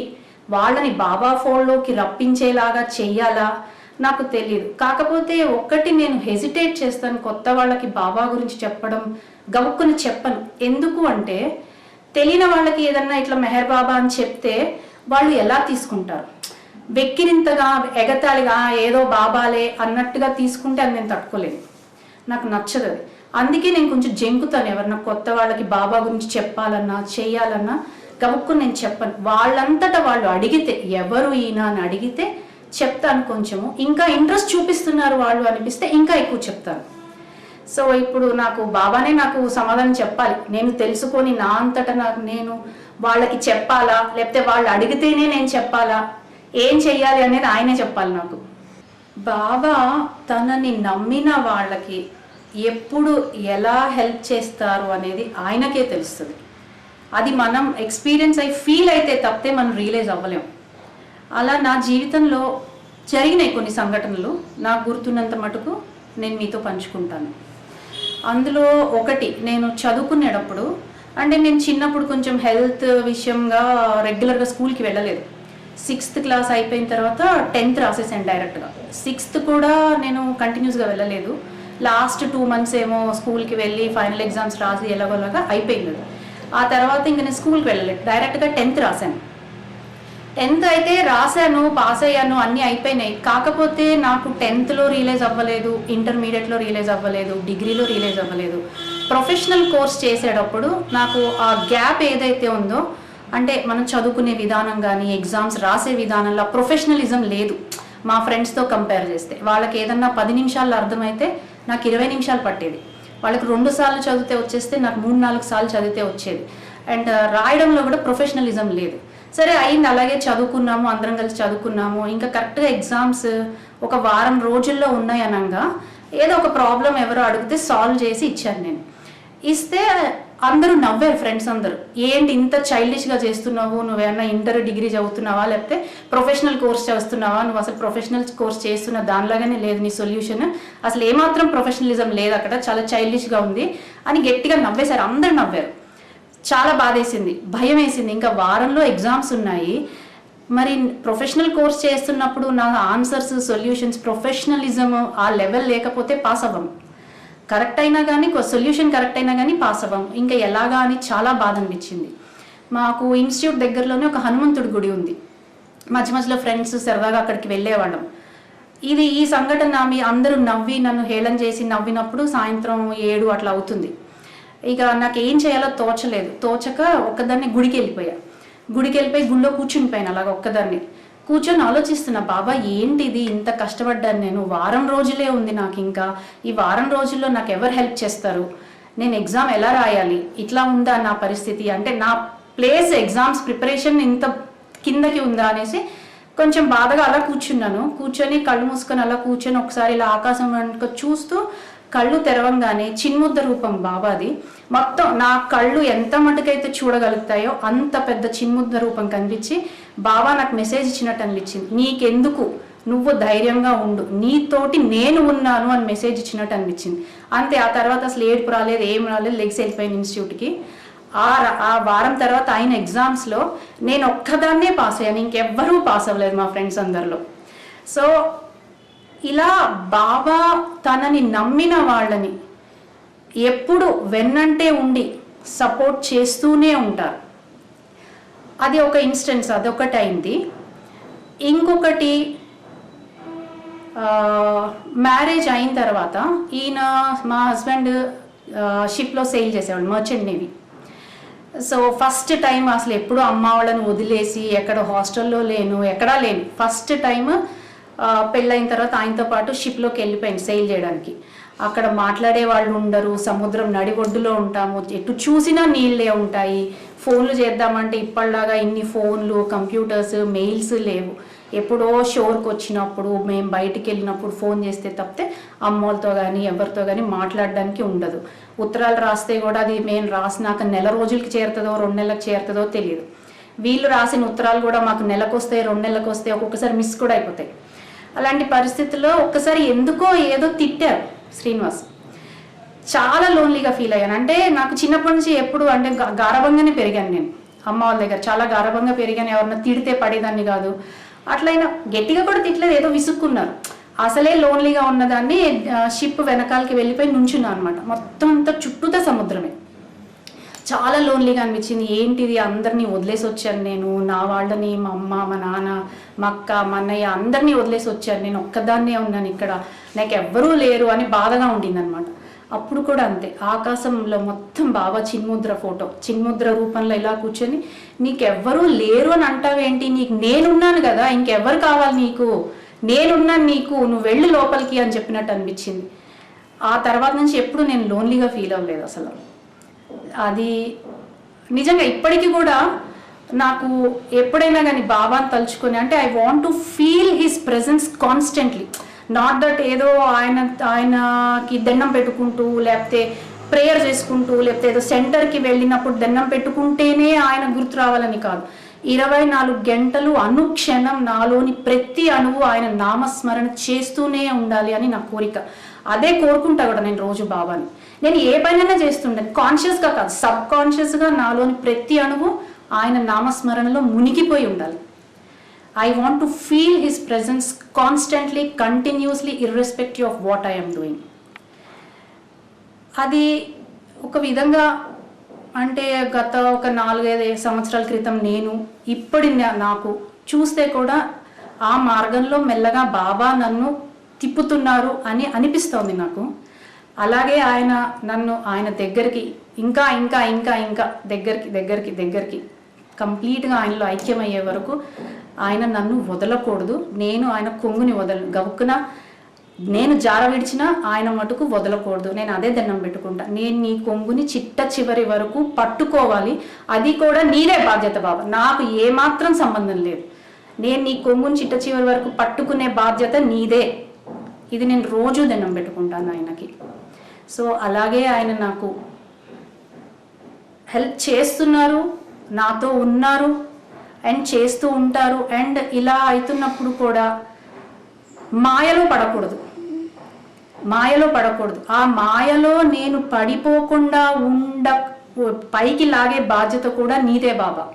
వాళ్ళని బాబా ఫోల్డ్లోకి రప్పించేలాగా చెయ్యాలా నాకు తెలియదు. కాకపోతే ఒక్కటి నేను హెజిటేట్ చేస్తాను, కొత్త వాళ్ళకి బాబా గురించి చెప్పడం గబుక్కుని చెప్పను. ఎందుకు అంటే తెలియని వాళ్ళకి ఏదన్నా ఇట్లా మెహర్ బాబా అని చెప్తే వాళ్ళు ఎలా తీసుకుంటారు, వెక్కిరింతగా ఎగతాళిగా ఏదో బాబాలే అన్నట్టుగా తీసుకుంటే అది నేను తట్టుకోలేను, నాకు నచ్చదు అది. అందుకే నేను కొంచెం జంకుతాను, ఎవరన్నా కొత్త వాళ్ళకి బాబా గురించి చెప్పాలన్నా చెయ్యాలన్నా గబుక్కు నేను చెప్పను. వాళ్ళంతటా వాళ్ళు అడిగితే ఎవరు ఈయన అని అడిగితే చెప్తాను కొంచెము, ఇంకా ఇంట్రెస్ట్ చూపిస్తున్నారు వాళ్ళు అనిపిస్తే ఇంకా ఎక్కువ చెప్తాను. సో ఇప్పుడు నాకు బాబానే నాకు సమాధానం చెప్పాలి, నేను తెలుసుకొని నా అంతటా నేను వాళ్ళకి చెప్పాలా లేకపోతే వాళ్ళు అడిగితేనే నేను చెప్పాలా, ఏం చెయ్యాలి అనేది ఆయనే చెప్పాలి నాకు. బాబా తనని నమ్మిన వాళ్ళకి ఎప్పుడు ఎలా హెల్ప్ చేస్తారు అనేది ఆయనకే తెలుస్తుంది. అది మనం ఎక్స్పీరియన్స్ అయి ఫీల్ అయితే తప్పితే మనం రియలైజ్ అవ్వలేం. అలా నా జీవితంలో జరిగినాయి కొన్ని సంఘటనలు, నాకు గుర్తున్నంత మటుకు నేను మీతో పంచుకుంటాను. అందులో ఒకటి, నేను చదువుకునేటప్పుడు అంటే నేను చిన్నప్పుడు కొంచెం హెల్త్ విషయంగా రెగ్యులర్గా స్కూల్కి వెళ్ళలేదు. 6th క్లాస్ అయిపోయిన తర్వాత 10th రాసేసాను డైరెక్ట్గా. 6th కూడా నేను కంటిన్యూస్గా వెళ్ళలేదు. లాస్ట్ 2 months ఏమో స్కూల్కి వెళ్ళి ఫైనల్ ఎగ్జామ్స్ రాసి ఎలాగోలాగా అయిపోయింది. ఆ తర్వాత ఇంకా నేను స్కూల్కి వెళ్ళలేదు, డైరెక్ట్గా 10th రాశాను. 10th అయితే రాశాను, పాస్ అయ్యాను, అన్నీ అయిపోయినాయి. కాకపోతే నాకు 10thలో రియలైజ్ అవ్వలేదు, ఇంటర్మీడియట్లో రియలైజ్ అవ్వలేదు, డిగ్రీలో రియలైజ్ అవ్వలేదు. ప్రొఫెషనల్ కోర్స్ చేసేటప్పుడు నాకు ఆ గ్యాప్ ఏదైతే ఉందో, అంటే మనం చదువుకునే విధానం కానీ ఎగ్జామ్స్ రాసే విధానంలో ప్రొఫెషనలిజం లేదు. మా ఫ్రెండ్స్తో కంపేర్ చేస్తే వాళ్ళకి ఏదన్నా 10 నిమిషాల్లో అర్థమైతే నాకు 20 నిమిషాలు పట్టేది. వాళ్ళకి 2 సార్లు చదివితే వచ్చేస్తే నాకు 3-4 సార్లు చదివితే వచ్చేది. అండ్ రాయడంలో కూడా ప్రొఫెషనలిజం లేదు. సరే అయింది, అలాగే చదువుకున్నాము, అందరం కలిసి చదువుకున్నాము. ఇంకా కరెక్ట్గా ఎగ్జామ్స్ ఒక వారం రోజుల్లో ఉన్నాయి అనగా ఏదో ఒక ప్రాబ్లం ఎవరో అడిగితే సాల్వ్ చేసి ఇచ్చాను నేను. ఇస్తే అందరూ నవ్వారు, ఫ్రెండ్స్ అందరూ, ఏంటి ఇంత చైల్డిష్గా చేస్తున్నావు, నువ్వేమన్నా ఇంటర్ డిగ్రీ చదువుతున్నావా లేకపోతే ప్రొఫెషనల్ కోర్స్ చేస్తున్నావా, నువ్వు అసలు ప్రొఫెషనల్ కోర్స్ చేస్తున్న దానిలాగానే లేదు నీ సొల్యూషన్, అసలు ఏమాత్రం ప్రొఫెషనలిజం లేదు అక్కడ, చాలా చైల్డిష్గా ఉంది అని గట్టిగా నవ్వేశారు. అందరూ నవ్వారు. చాలా బాధేసింది, భయం వేసింది. ఇంకా వారంలో ఎగ్జామ్స్ ఉన్నాయి, మరి ప్రొఫెషనల్ కోర్స్ చేస్తున్నప్పుడు నా ఆన్సర్స్ సొల్యూషన్స్ ప్రొఫెషనలిజం ఆ లెవెల్ లేకపోతే పాస్ అవ్వం. కరెక్ట్ అయినా కానీ సొల్యూషన్ కరెక్ట్ అయినా కానీ పాస్ అవ్వం. ఇంకా ఎలాగా అని చాలా బాధ అనిపించింది. మాకు ఇన్స్టిట్యూట్ దగ్గరలోనే ఒక హనుమంతుడి గుడి ఉంది. మధ్య మధ్యలో ఫ్రెండ్స్ సరదాగా అక్కడికి వెళ్ళేవాళ్ళం. ఈ సంఘటన మీ అందరూ నవ్వి నన్ను హేళన చేసి నవ్వినప్పుడు సాయంత్రం 7 అట్లా అవుతుంది. ఇక నాకు ఏం చేయాలో తోచక ఒక్కదాన్ని గుడికి వెళ్ళిపోయా. గుడిలో కూర్చునిపోయాను అలాగ ఒక్కదాన్ని కూర్చొని ఆలోచిస్తున్నా, బాబా ఏంటిది, ఇంత కష్టపడ్డాను నేను, వారం రోజులే ఉంది నాకు, ఇంకా ఈ వారం రోజుల్లో నాకు ఎవరు హెల్ప్ చేస్తారు, నేను ఎగ్జామ్ ఎలా రాయాలి, ఇట్లా ఉందా నా పరిస్థితి, అంటే నా ప్లేస్ ఎగ్జామ్స్ ప్రిపరేషన్ ఇంత కిందకి ఉందా అనేసి కొంచెం బాధగా అలా కూర్చొని కళ్ళు మూసుకొని అలా కూర్చొని ఒకసారి ఇలా ఆకాశం వెనుక చూస్తూ కళ్ళు తెరవంగానే చిన్ముద్ద రూపం బాబాది. మొత్తం నా కళ్ళు ఎంత మటుకైతే చూడగలుగుతాయో అంత పెద్ద చిన్ముద్ద రూపం కనిపించి బాబా నాకు మెసేజ్ ఇచ్చినట్టు అనిపించింది, నీకెందుకు నువ్వు ధైర్యంగా ఉండు, నీతోటి నేను ఉన్నాను అని మెసేజ్ ఇచ్చినట్టు అనిపించింది. అంతే. ఆ తర్వాత అసలు ఏడుపు రాలేదు, ఏం రాలేదు, లెగ్స్ వెళ్ళిపోయాను ఇన్స్టిట్యూట్కి. ఆ వారం తర్వాత ఆయన ఎగ్జామ్స్లో నేను ఒక్కదాన్నే పాస్ అయ్యాను, ఇంకెవ్వరూ పాస్ అవ్వలేదు మా ఫ్రెండ్స్ అందరిలో. సో ఇలా బాబా తనని నమ్మిన వాళ్ళని ఎప్పుడు వెన్నంటే ఉండి సపోర్ట్ చేస్తూనే ఉంటారు. అది ఒక ఇన్స్టెన్స్, అదొకటి అయింది. ఇంకొకటి మ్యారేజ్ అయిన తర్వాత మా హస్బెండ్ షిప్లో సెయిల్ చేసేవాడు, merchant navy. So first time అసలు ఎప్పుడు అమ్మ వాళ్ళని వదిలేసి ఎక్కడ హాస్టల్లో లేను, ఎక్కడా లేను. ఫస్ట్ టైం పెళ్ళైన తర్వాత ఆయనతో పాటు షిప్లోకి వెళ్ళిపోయింది సెయిల్ చేయడానికి. అక్కడ మాట్లాడే వాళ్ళు ఉండరు, సముద్రం నడిబొడ్డులో ఉంటాము, ఎటు చూసినా నీళ్ళే ఉంటాయి. ఫోన్లు చేద్దామంటే ఇప్పటిలాగా ఇన్ని ఫోన్లు, కంప్యూటర్స్, మెయిల్స్ లేవు. ఎప్పుడో షోర్కి వచ్చినప్పుడు, మేము బయటికి వెళ్ళినప్పుడు ఫోన్ చేస్తే తప్పితే అమ్మోళ్ళతో కానీ ఎవరితో కానీ మాట్లాడడానికి ఉండదు. ఉత్తరాలు రాస్తే కూడా అది మేము రాసినాక నెల రోజులకి చేరుతుందో 2 నెలలకు చేరుతుందో తెలియదు. వీళ్ళు రాసిన ఉత్తరాలు కూడా మాకు నెలకు వస్తాయి, 2 నెలలకు వస్తాయి, ఒక్కొక్కసారి మిస్ కూడా అయిపోతాయి. అలాంటి పరిస్థితుల్లో ఒక్కసారి ఎందుకో ఏదో తిట్టారు శ్రీనివాస్. చాలా లోన్లీగా ఫీల్ అయ్యాను. అంటే నాకు చిన్నప్పటి నుంచి ఎప్పుడు అంటే గారభంగానే పెరిగాను నేను అమ్మ వాళ్ళ దగ్గర, చాలా గారభంగా పెరిగాను. ఎవరన్నా తిడితే పడేదాన్ని కాదు. అట్లయినా గట్టిగా కూడా తిట్టలేదు, ఏదో విసుక్కున్నారు. అసలే లోన్లీగా ఉన్నదాన్ని షిప్ వెనకాలకి వెళ్ళిపోయి నుంచున్నాను అనమాట. మొత్తం అంతా చుట్టూతా సముద్రమే. చాలా లోన్లీగా అనిపించింది. ఏంటిది, అందరినీ వదిలేసి వచ్చాను నేను, నా వాళ్ళని, మా అమ్మ, మా నాన్న, మా అక్క, మా అన్నయ్య అందరినీ వదిలేసి వచ్చాను, నేను ఒక్కదాన్నే ఉన్నాను ఇక్కడ, నాకు ఎవ్వరూ లేరు అని బాధగా ఉండింది అనమాట. అప్పుడు కూడా అంతే, ఆకాశంలో మొత్తం బాబా చిన్ముద్ర ఫోటో, చిన్ముద్ర రూపంలో ఇలా కూర్చొని, నీకెవ్వరూ లేరు అని అంటావేంటి, నీకు నేనున్నాను కదా, ఇంకెవ్వరు కావాలి నీకు, నేనున్నాను నీకు, నువ్వు వెళ్ళు లోపలికి అని చెప్పినట్టు అనిపించింది. ఆ తర్వాత నుంచి ఎప్పుడు నేను లోన్లీగా ఫీల్ అవ్వలేదు అసలు. అది నిజంగా ఇప్పటికీ కూడా నాకు ఎప్పుడైనా కానీ బాబాని తలుచుకొని, అంటే I want to feel his presence constantly. Not that ఏదో ఆయనకి దండం పెట్టుకుంటూ, లేకపోతే ప్రేయర్ చేసుకుంటూ, లేకపోతే ఏదో సెంటర్కి వెళ్ళినప్పుడు దండం పెట్టుకుంటేనే ఆయన గుర్తు రావాలని కాదు. 24 గంటలు అనుక్షణం నాలోని ప్రతి అణువు ఆయన నామస్మరణ చేస్తూనే ఉండాలి అని నా కోరిక. అదే కోరుకుంటా కూడా నేను రోజు బాబాని. నేను ఏ పనైనా చేస్తుండే, కాన్షియస్గా కాదు, సబ్ కాన్షియస్గా నాలోని ప్రతి అణువు ఆయన నామస్మరణలో మునిగిపోయి ఉండాలి. I want to feel his presence constantly, continuously, irrespective of what I am doing. అది ఒక విధంగా అంటే గత ఒక 4-5 సంవత్సరాల క్రితం నేను ఇప్పటి నాకు చూస్తే కూడా ఆ మార్గంలో మెల్లగా బాబా నన్ను తిప్పుతున్నారు అని అనిపిస్తోంది నాకు. అలాగే ఆయన నన్ను ఆయన దగ్గరికి ఇంకా ఇంకా ఇంకా ఇంకా దగ్గరికి కంప్లీట్గా ఆయనలో ఐక్యమయ్యే వరకు ఆయన నన్ను వదలకూడదు. నేను ఆయన కొంగుని గవుక్కున నేను జార విడిచినా ఆయన మటుకు వదలకూడదు. నేను అదే దండం పెట్టుకుంటా. నేను నీ కొంగుని చిట్ట చివరి వరకు పట్టుకోవాలి. అది కూడా నీదే బాధ్యత బాబా, నాకు ఏమాత్రం సంబంధం లేదు. నేను నీ కొంగుని చిట్ట చివరి వరకు పట్టుకునే బాధ్యత నీదే. ఇది నేను రోజు దండం పెట్టుకుంటాను ఆయనకి. సో అలాగే ఆయన నాకు హెల్ప్ చేస్తున్నారు, నాతో ఉన్నారు అండ్ చేస్తూ ఉంటారు. అండ్ ఇలా అవుతున్నప్పుడు కూడా మాయలో పడకూడదు. ఆ మాయలో నేను పడిపోకుండా పైకి లాగే బాధ్యత కూడా నీదే బాబా.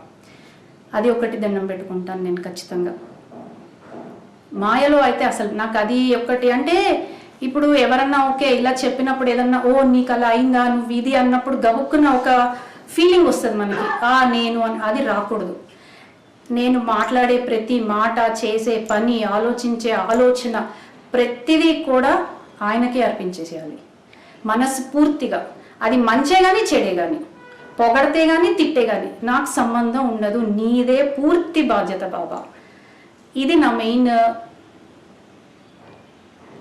అది ఒకటి దండం పెట్టుకుంటాను నేను ఖచ్చితంగా. మాయలో అయితే అసలు నాకు అది ఒకటి. అంటే ఇప్పుడు ఎవరన్నా ఓకే ఇలా చెప్పినప్పుడు ఏదన్నా ఓ నీకు అలా అయిందా, నువ్వు ఇది అన్నప్పుడు గబుక్కున్న ఒక ఫీలింగ్ వస్తుంది మనకి, నేను అని. అది రాకూడదు. నేను మాట్లాడే ప్రతి మాట, చేసే పని, ఆలోచించే ఆలోచన ప్రతిదీ కూడా ఆయనకే అర్పించేసేయాలి మనస్ఫూర్తిగా. అది మంచే కానీ చెడే కానీ, పొగడితే కానీ తిట్టే కానీ నాకు సంబంధం ఉండదు. నీదే పూర్తి బాధ్యత బాబా. ఇది నా మెయిన్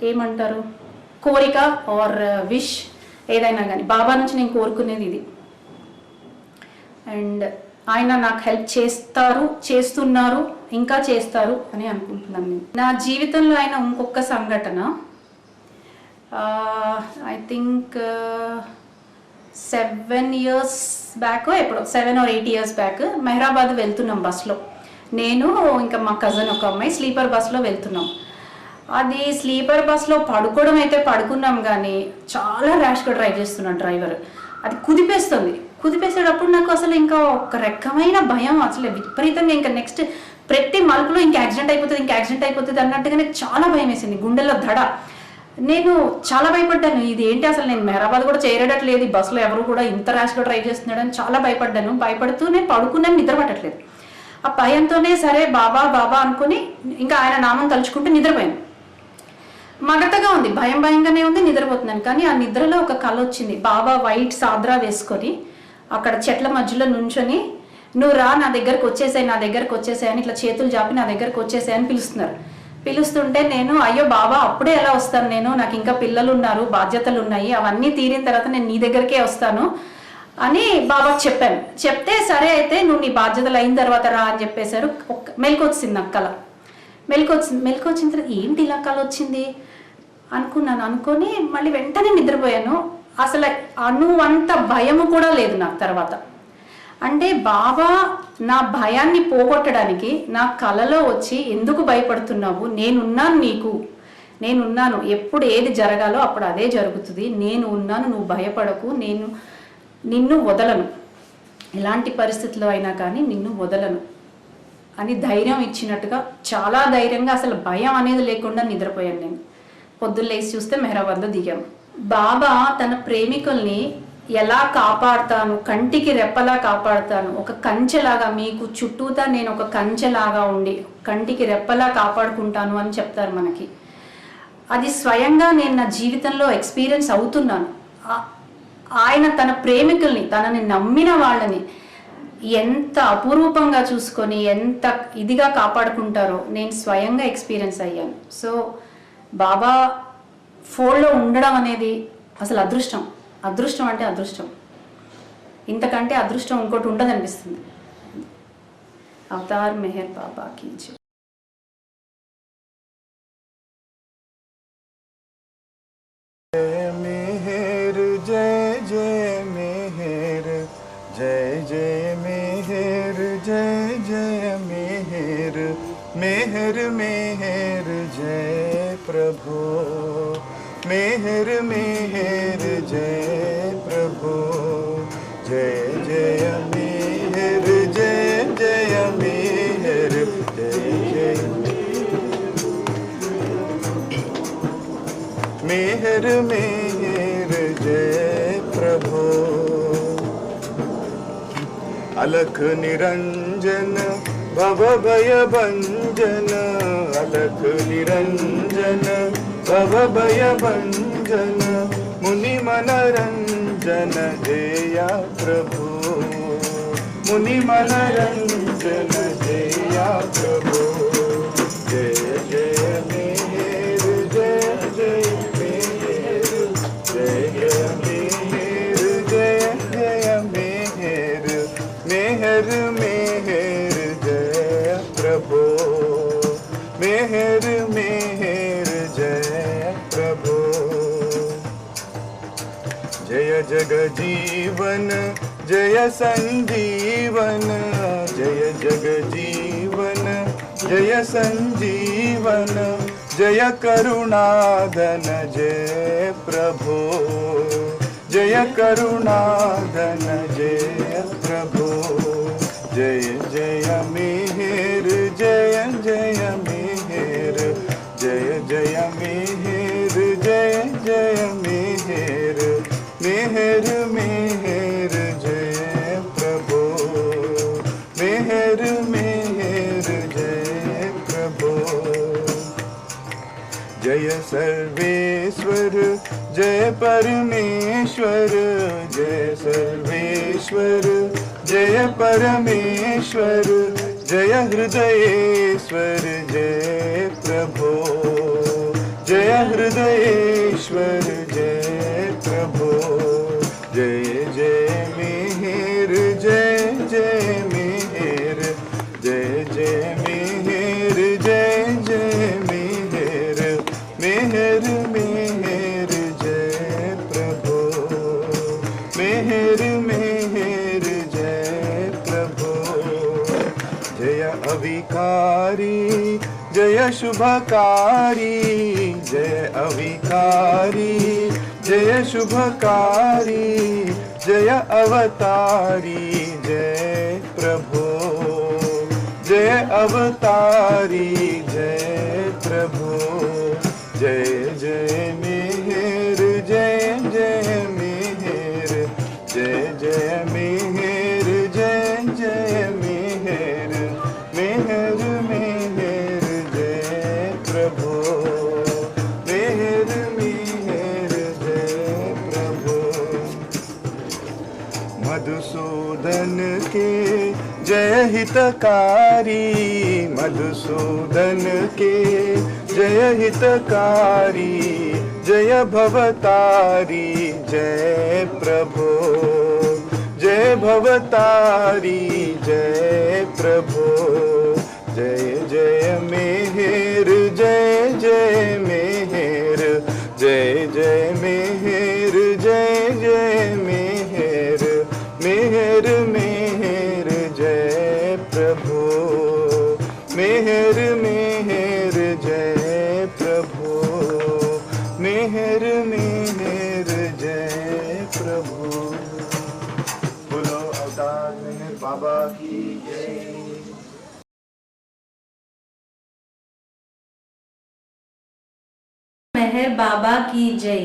ఏమంటారు కోరిక ఆర్ విష్, ఏదైనా కానీ బాబా నుంచి నేను కోరుకునేది ఇది. అండ్ ఆయన నాకు హెల్ప్ చేస్తున్నారు, ఇంకా చేస్తారు అని అనుకుంటున్నాను నేను. నా జీవితంలో ఆయన ఇంకొక సంఘటన, ఐ థింక్ 7 years బ్యాక్, ఎప్పుడో 7 or 8 years బ్యాక్ మెహరాబాద్ వెళ్తున్నాం బస్లో. నేను ఇంకా మా కజిన్ ఒక అమ్మాయి స్లీపర్ బస్లో వెళ్తున్నాం. అది స్లీపర్ బస్లో పడుకోవడం అయితే పడుకున్నాం, కానీ చాలా ర్యాష్గా డ్రైవ్ చేస్తున్నాడు డ్రైవర్. అది కుదిపేసేటప్పుడు నాకు అసలు ఇంకా ఒక రకమైన భయం, అసలు విపరీతంగా. ఇంకా నెక్స్ట్ ప్రతి మలుపులో ఇంకా యాక్సిడెంట్ అయిపోతుంది అన్నట్టుగా నాకు చాలా భయం వేసింది, గుండెల్లో దడ. నేను చాలా భయపడ్డాను. ఇది ఏంటి అసలు, నేను మెహరాబాద్ కూడా చేరేటట్లేదు, ఈ బస్సులో ఎవరు కూడా ఇంత ర్యాష్గా డ్రైవ్ చేస్తున్నాడు అని చాలా భయపడ్డాను. భయపడుతూ నేను పడుకున్నాను, నిద్ర పట్టట్లేదు. ఆ భయంతోనే సరే బాబా బాబా అనుకుని ఇంకా ఆయన నామం తలుచుకుంటూ నిద్రపోయాను. మగతగా ఉంది, భయంగానే ఉంది, నిద్రపోతున్నాను. కానీ ఆ నిద్రలో ఒక కళ వచ్చింది. బాబా వైట్ సాద్రా వేసుకొని అక్కడ చెట్ల మధ్యలో నుంచొని, నువ్వు రా నా దగ్గరకు వచ్చేసాయి అని ఇట్లా చేతులు జాపి నా దగ్గరకు వచ్చేసాయని పిలుస్తున్నారు. పిలుస్తుంటే నేను అయ్యో బాబా అప్పుడే ఎలా వస్తాను, నాకు ఇంకా పిల్లలు ఉన్నారు, బాధ్యతలు ఉన్నాయి, అవన్నీ తీరిన తర్వాత నేను నీ దగ్గరికే వస్తాను అని బాబాకి చెప్పాను. చెప్తే సరే అయితే నువ్వు నీ బాధ్యతలు అయిన తర్వాత రా అని చెప్పేశారు. మెలకొచ్చింది నాకు కళ. మెలకొచ్చిన తర్వాత ఏంటి ఇలా కళ వచ్చింది అనుకొని మళ్ళీ వెంటనే నిద్రపోయాను. అసలు అనువంత భయము కూడా లేదు నాకు తర్వాత. అంటే బాబా నా భయాన్ని పోగొట్టడానికి నా కలలో వచ్చి, ఎందుకు భయపడుతున్నావు, నేనున్నాను, ఎప్పుడు ఏది జరగాలో అప్పుడు అదే జరుగుతుంది, నేను ఉన్నాను, నువ్వు భయపడకు, నేను నిన్ను వదలను, ఎలాంటి పరిస్థితుల్లో అయినా కానీ నిన్ను వదలను అని ధైర్యం ఇచ్చినట్టుగా చాలా ధైర్యంగా, అసలు భయం అనేది లేకుండా నిద్రపోయాను నేను. పొద్దున్న లేచి చూస్తే మెహరాబాద్లో దిగాము. బాబా తన ప్రేమికుల్ని ఎలా కాపాడుతాను, కంటికి రెప్పలా కాపాడుతాను, ఒక కంచెలాగా మీకు చుట్టూతా నేను ఒక కంచెలాగా ఉండి కంటికి రెప్పలా కాపాడుకుంటాను అని చెప్తారు మనకి. అది స్వయంగా నేను నా జీవితంలో ఎక్స్పీరియన్స్ అవుతున్నాను. ఆయన తన ప్రేమికుల్ని, తనని నమ్మిన వాళ్ళని ఎంత అపురూపంగా చూసుకొని ఎంత ఇదిగా కాపాడుకుంటారో నేను స్వయంగా ఎక్స్పీరియన్స్ అయ్యాను. సో బాబా ఫోన్లో ఉండడం అనేది అసలు అదృష్టం అంటే అదృష్టం, ఇంతకంటే అదృష్టం ఇంకోటి ఉండదనిపిస్తుంది. అవతార్ మెహర్ బాబా కీ జై. मेहर जय जय मेहर जय जय मेहर जय जय मेहर मेहर मेहर जय प्रभु मेहर मेहर जय प्रभु जय जय मेहर जय जय मेहर जय जय मेहर मेहर जय प्रभु अलख निरंजन भव भय भंजन अलख निरंजन भव भय भंजन मुनि मनरंजन जय प्रभु मुनि मनरंजन जय प्रभु जय जय मेहर जय जय मेहर जय जय मेहर जय जय मेहर मेहर मेहर जय प्रभु मेहर मेहर जय प्रभु जय जगजीवन जय संजीवन जय जगजीवन जय संजीवन जय करुणाधन जय प्रभु जय करुणाधन जय प्रभु जय जय मेहर जय जय मेहर जय जय मेहर जय जय मेहर मेहर मेहर जय प्रभु मेहर मेहर जय प्रभु जय सर्वेश्वर जय परमेश्वर जय सर्वेश्वर जय परमेश्वर जय हृदयेश्वर जय प्रभु जय हृदयेश्वर जय प्रभु जय जय मेहर जय जय मेहर जय जय मेहर जय जय मेहर मेहर मेहर जय प्रभु मेहर मेहर जय प्रभु जय अविकारी जय शुभकारी जय अविकारी जय शुभकारी जय अवतारी जय प्रभु जय अवतारी जय प्रभु जय जय मेहर जय जय मेहर जय जय मेहर जय जय मेहर मेहर मेहर जय प्रभु मेहर मेहर जय प्रभु मधुसूदन के जय हितकारी मधुसूदन के जय हितकारी जय भवतारी जय प्रभु जय भवतारी जय प्रभु जय जय मेहर जय जय मेहर जय जय मेहर जय जय मेहर मेहर मेहर जय प्रभु मेहर मेहर जय प्रभु मेहर मेहर जय प्रभु बोलो अवतार मेहर बाबा की जय। मेहर बाबा की जय।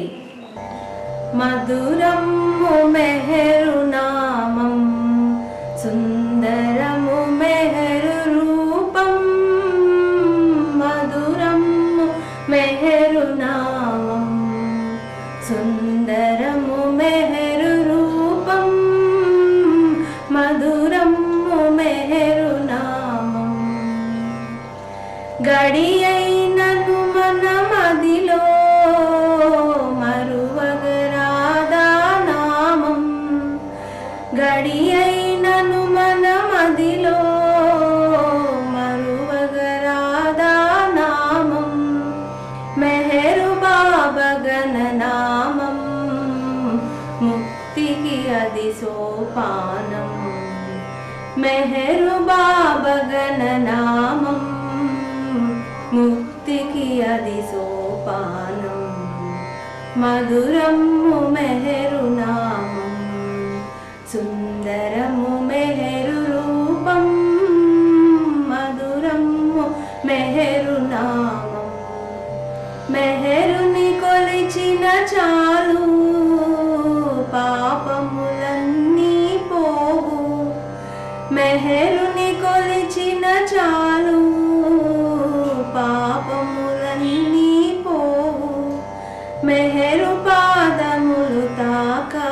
मधुरमु मेहरु नामं सुंदरमु मेहरु रूपं मधुरमु मेहरु नामं सुंदरमु मेहरु रूपं मधुरमु मेहरु नामं गडियैननु मन मदिलो मरुवगरादा नामं गडियैननु मन मदिलो मरुवगरादा नामं मेहरु बाबगन नामं मुक्तिकी अदि सोपानं मेहरु बाबगन नामं मुक्तिकी अदि सोपानं मधुरमु मेहरु नामं सुंदरमु मेहरु रूपं मधुरमु मेहरु नामं मेहरुनि कोलिचिन चालु पापमुलन्नी पोगु मेहरुनि कोलिचिन चालु पापमुलन्नी पोगु मेहरु पादमुलु ताका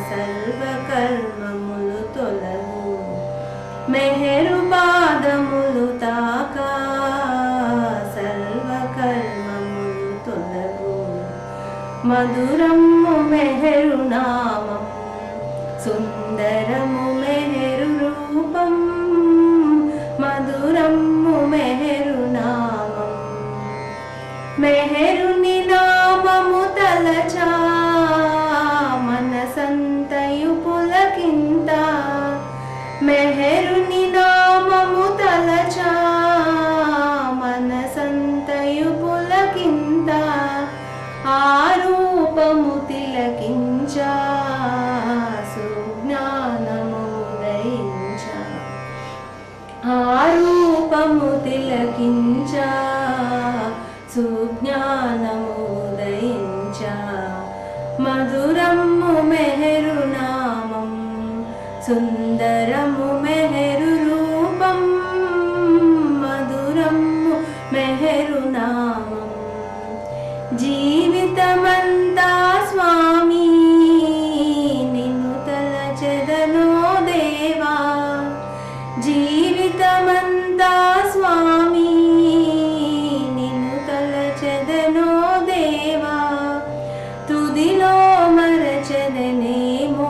सर्वकर्ममुलु तोलगु मेहरु पादमुलु ताका सर्वकर्ममुलु तोलगु मधुरमु मेहरु नामं सुंदरमु मेहरु रूपं मधुरमु मेहरु नामं मेहरुनि नामము తలచా మనసంతయు పులకింత మెహరుని నామము తలచా మనసంతయు పులకింత ఆ రూపము తిలకించా సుజ్ఞానము ఉదయించా ఆ రూపము తిలకించా సుజ్ఞానము ఉదయించా మధురము మెహరు నామం సుందరము మెహరు రూపం మధురము మెహరు నామం జీవితమంతా స్వామి నిన్ను తలచెదనో దేవా జీవితమంతా స్వామి తుదిలో మరచెదనేమో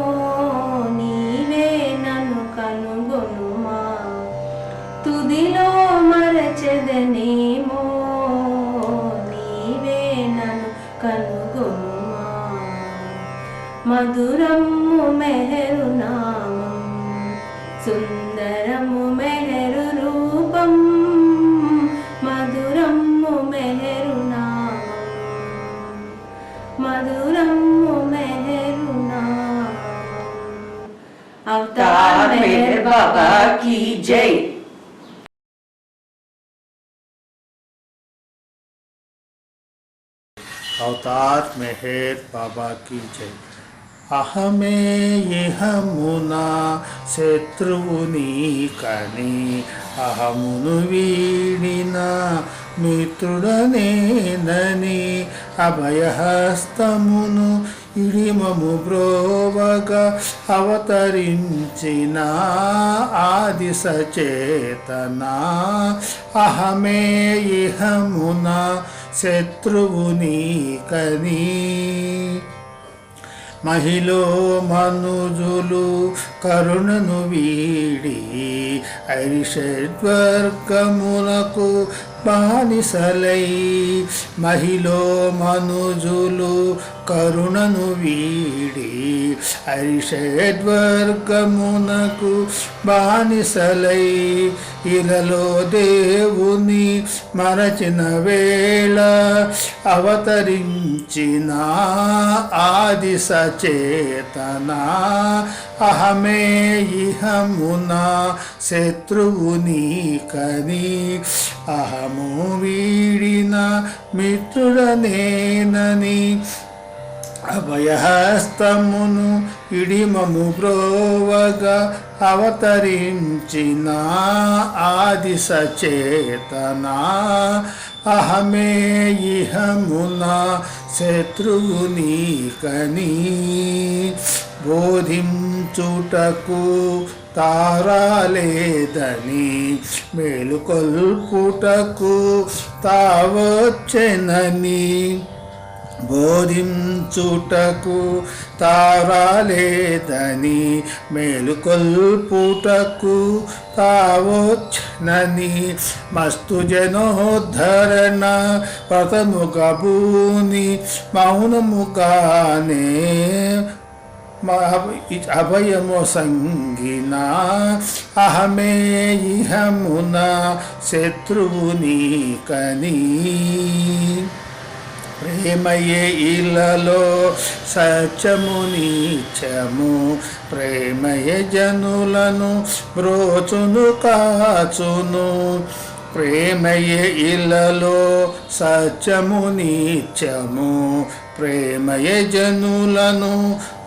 నీవే నన్ను కనుగొనుమా తుదిలో మరచెదనేమో నీవే నన్ను కనుగొనుమా మధురము మెహరు నామం సుందరము बाबा की जय। अवतार मेहर बाबा की जय। अहमे इहमुना शत्रुవుని కని అహమును వీడిన మిత్రుడనేనని అభయహస్తమును ఇడిమము బ్రోవగా అవతరించిన ఆది సచేతన అహమే ఇహమున శత్రువుని కని మహిలో మనుజులు కరుణను వీడి ఐషడ్వర్గములకు బానిసలై మహిలో మనుజులు కరుణను వీడి ఐషడ్వర్గమునకు బానిసలై ఇలలో దేవుని మరచిన వేళ అవతరించిన ఆది సచేతన అహమే ఇహమున శత్రువుని కని అహము వీడిన మిత్రుడనేనని అభయహస్తమును ఇడిమము బ్రోవగా అవతరించిన ఆది సచేతన అహమే ఇహమున శత్రువుని కని బోధించుటకు తారాలేదని మేలుకొల్పుటకు తావొచ్చెనని బోధించుటకు తారాలేదని మేలుకొల్పుటకు తావొచ్చెనని మస్తు జనోద్ధరణ వ్రతముగా భూని మౌనముగానే అభయము సంగిన అహమే ఇహమున శత్రువుని కని ప్రేమయే ఇలలో సత్యము నీచము ప్రేమయే జనులను బ్రోచును కాచును ప్రేమయే ఇలలో సత్యము నీచము ప్రేమయే జనులను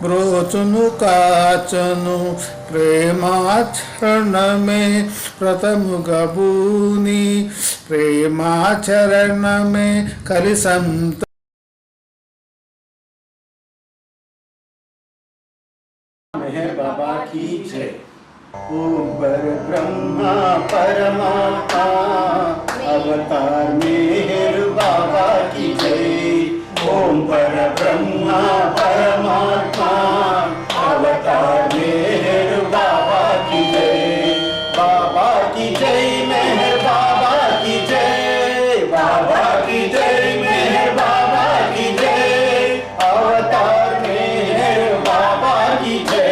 బ్రోచును కాచును ప్రేమాచరణమే వ్రతముగా భూని ప్రేమాచరణమే కలిసంత मेहर बाबा की जय। ओम पर ब्रह्मा परमात्मा अवतार मेहर बाबा की जय। ओम पर ब्रह्मा परमात्मा अवतार मेहर बाबा की जय। बाबा की जय मेहर बाबा की जय। बाबा की जय मेहर बाबा की जय। अवतार मेहर बाबा की जय।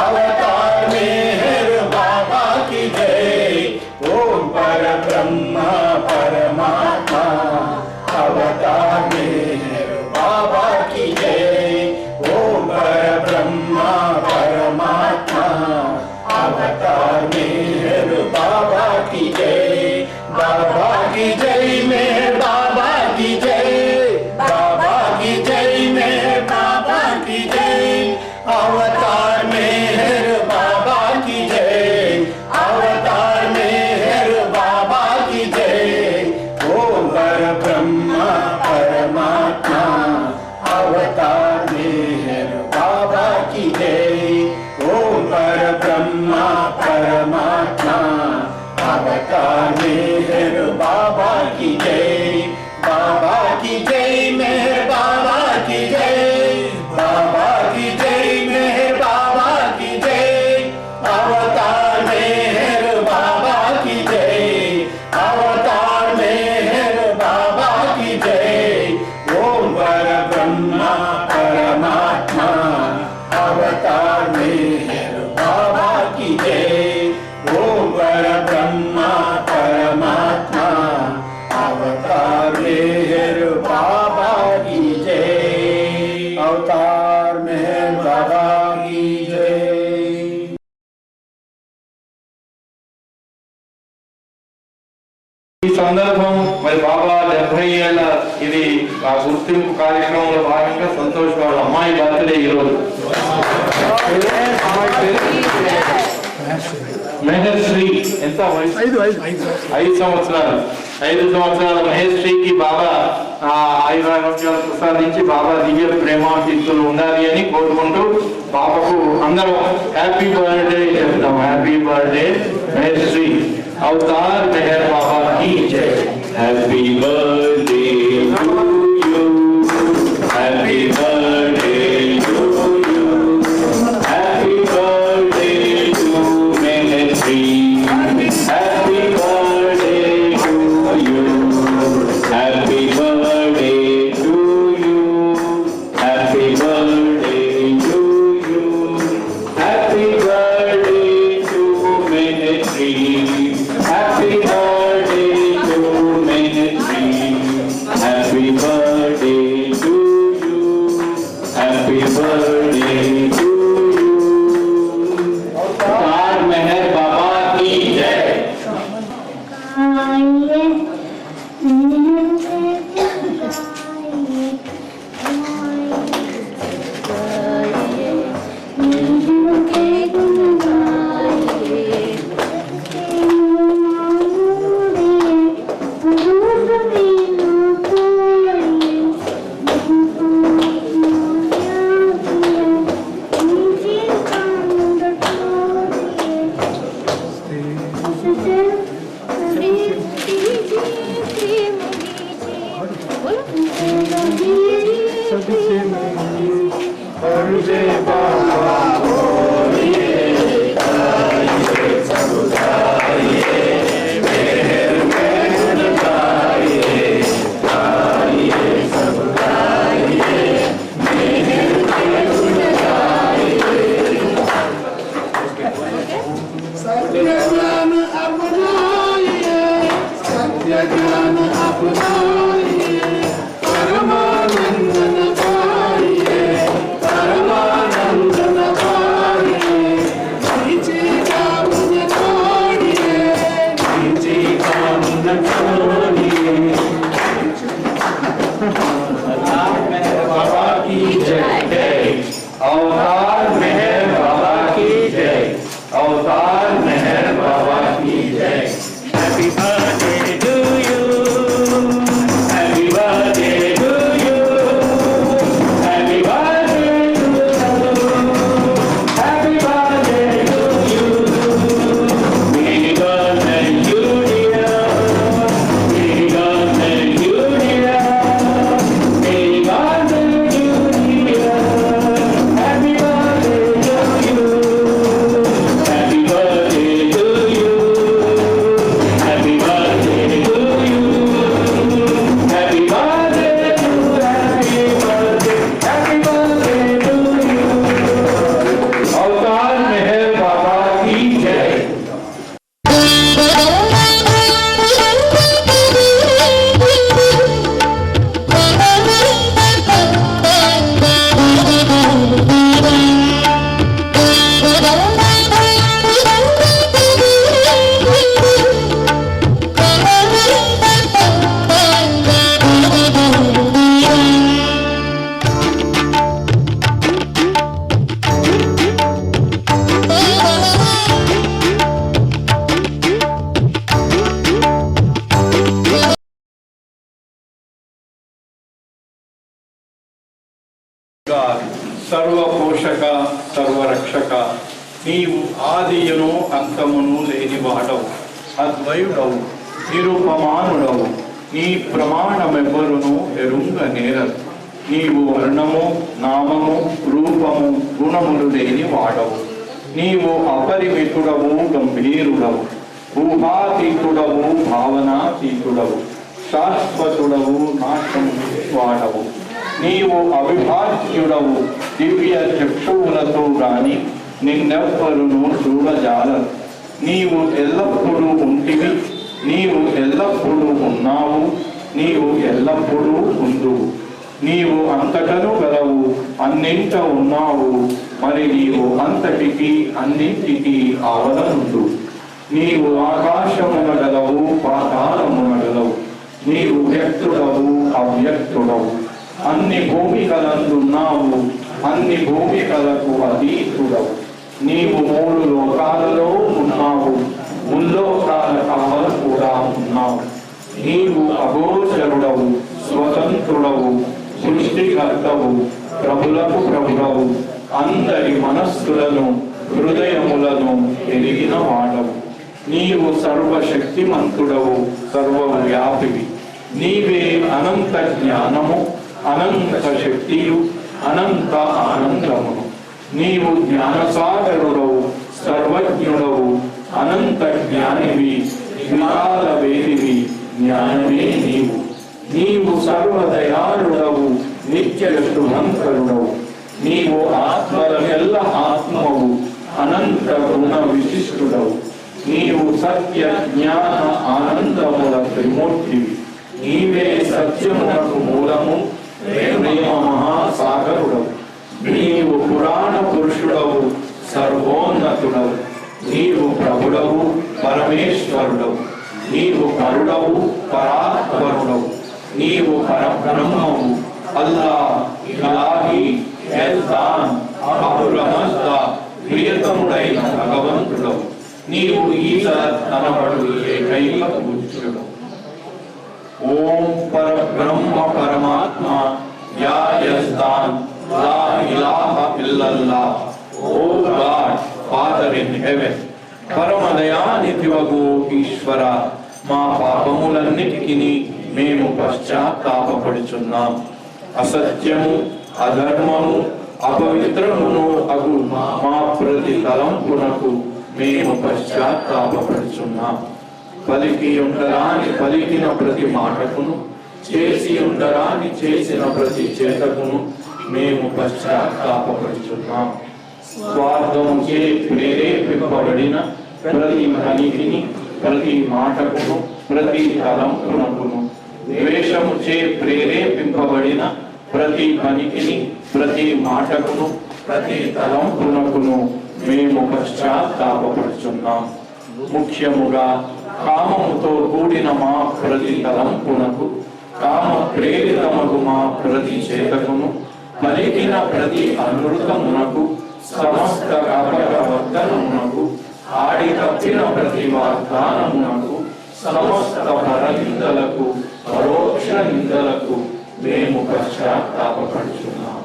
अवतार मेहर बाबा की जय। ओम पर ब्रह्मा परमात्मा अवतार मेहर बाबा की जय। ओम पर ब्रह्मा परमात्मा अवतार मेहर बाबा की जय। बाबा की जय मेहर बाबा की जय। बाबा की जय मेहर बाबा की जय। अवतार मेहर बाबा की जय। अवतार मेहर बाबा की जय। ओम पर ब्रह्मा परमात्मा अवतार मेहर बाबा की जय। ओम पर ब्रह्मा परमात्मा अवतार मेहर बाबा ఈ సందర్భం మరి బాబా 70 ఏళ్ళ ఇది ఆ గుర్తింపు కార్యక్రమంలో భాగంగా సంతోష్ వాళ్ళ అమ్మాయి బర్త్డే ఈరోజు. మెహర్శ్రీ ఎంత వయసు? 5 సంవత్సరాలు. 5 సంవత్సరాల మహేశ్రీకి బాబా ఆయురారోగ్యాలు ప్రసాదించి బాబా దివ్య ప్రేమాతీర్థులు ఉండాలి అని కోరుకుంటూ బాబాకు అందరం హ్యాపీ బర్త్డే చెప్తాం. Happy birthday Maheshri. अवतार मेहर बाबा की जय. Happy birthday to you. Happy birthday to you. Happy birthday to Mehashri. Happy birthday to you. Happy birthday to you. Happy birthday to you. Happy birthday to Mehashri. Happy birthday to Mehnatji. Happy birthday to you. Happy birthday to you. अवतार मेहर बाबा की जय. సర్వపోషక సర్వరక్షక నీవు ఆదియును అంతమును లేని వాడవు. అద్వయుడవు, నిరుపమానుడవు. నీ ప్రమాణమెవ్వరును ఎరుంగ నేరరు. నీవు వర్ణము, నామము, రూపము, గుణములు లేని వాడవు. నీవు అపరిమితుడవు, గంభీరుడవు. ఊహాతీతుడవు, భావనాతీతుడవు. శాశ్వతుడవు, నాశము వాడవు. నీవు అవిభాజ్యుడవు. దివ్య చక్షువులతో గాని నిన్నెవ్వరును చూడజాలరు. నీవు ఎల్లప్పుడూ ఉంటివి. నీవు ఎల్లప్పుడూ ఉన్నావు. నీవు ఎల్లప్పుడూ ఉందువు. నీవు అంతటను గలవు, అన్నింట ఉన్నావు. మరి నీవు అంతటికి అన్నింటికి ఆవలనుండు. నీవు ఆకాశమున గలవు, పాతాళమున నీవు వ్యక్తుడవు అవ్యక్తుడవు, అన్ని భూమికలందున్నావు, అన్ని భూమికలకు అతీతుడవు. నీవు మూడు లోకాలలో ఉన్నావు, ముల్లోకాల కావల కూడా ఉన్నావు. నీవు అగోచరుడవు, స్వతంత్రుడవు, సృష్టికర్తవు, ప్రభులకు ప్రభుడవు, అందరి మనస్సులను హృదయములను ఎరిగిన వాడవు. నీవు సర్వశక్తిమంతుడవు, సర్వవ్యాపివి. నీవే అనంత జ్ఞానము, అనంత శక్తియు, అనంత ఆనందమును. నీవు జ్ఞానసాగరుడవు, సర్వజ్ఞుడవు, అనంత జ్ఞానివి, విశాల వేదివి, జ్ఞానమే నీవు. నీవు సర్వదయాళుడవు, నిత్య శుభంకరుడవు. నీవు ఆత్మలమెల్ల ఆత్మవు, అనంత గుణ విశిష్టుడవు. నీవు సత్య జ్ఞాన ఆనందముల త్రిమూర్తివి. నీవే సత్యమునకు మూలము, ప్రేమ మహాసాగరుడవు. నీవు పురాణ పురుషుడవు, సర్వోన్నతుడవు. నీవు ప్రభుడవు, పరమేశ్వరుడవు. నీవు కరుడవు, పరాత్పరుడవు. నీవు పరబ్రహ్మవు, అల్లాహ్, ఇలాహి, ఎల్దాన్, అహురమజ్ద, ప్రియతముడైన భగవంతుడవు. నీవు ఈశ్వర అనబడు ఏకైక పూజ్యుడు. ఓం పరబ్రహ్మ పరమాత్మ యా యజ్దాన్ లా ఇలాహ ఇల్లల్లాహ్. O God, father in heaven, పరమదయానిధివగు ఈశ్వర, మా పాపములన్నిటికీ మేము పశ్చాత్తాపపడుచున్నాం. అసత్యము, అధర్మము, అపవిత్రమును అగు మా ప్రతి తలంపునకు మేము పశ్చాత్తాపపడుచున్నాం. పలికి ఉండరాని పలికిన ప్రతి మాటకును, చేసి ఉండరాని చేసిన ప్రతి చేతకును మేము పశ్చాత్తాపపడుచున్నాం. స్వార్థముచే ప్రేరేపింపబడిన ప్రతి పలికిని, ప్రతి మాటకును, ప్రతి తలంపునకును, ద్వేషముచే ప్రేరేపింపబడిన ప్రతి పనికిని, ప్రతి మాటకును, ప్రతి తలంపునకును మేము పశ్చాత్తాపపడుచున్నాం. ముఖ్యముగా కామముతో కూడిన మా ప్రతి తలంపునకు, కామ ప్రేరితమగు మా ప్రతి చేతకును, పలికిన ప్రతి అనృతమునకు, సమస్త అపరవర్తనమునకు, ఆడి తప్పిన ప్రతి వాగ్దానమునకు, సమస్త పరనిందలకు, పరోక్ష నిందలకు మేము పశ్చాత్తాపపడుచున్నాం.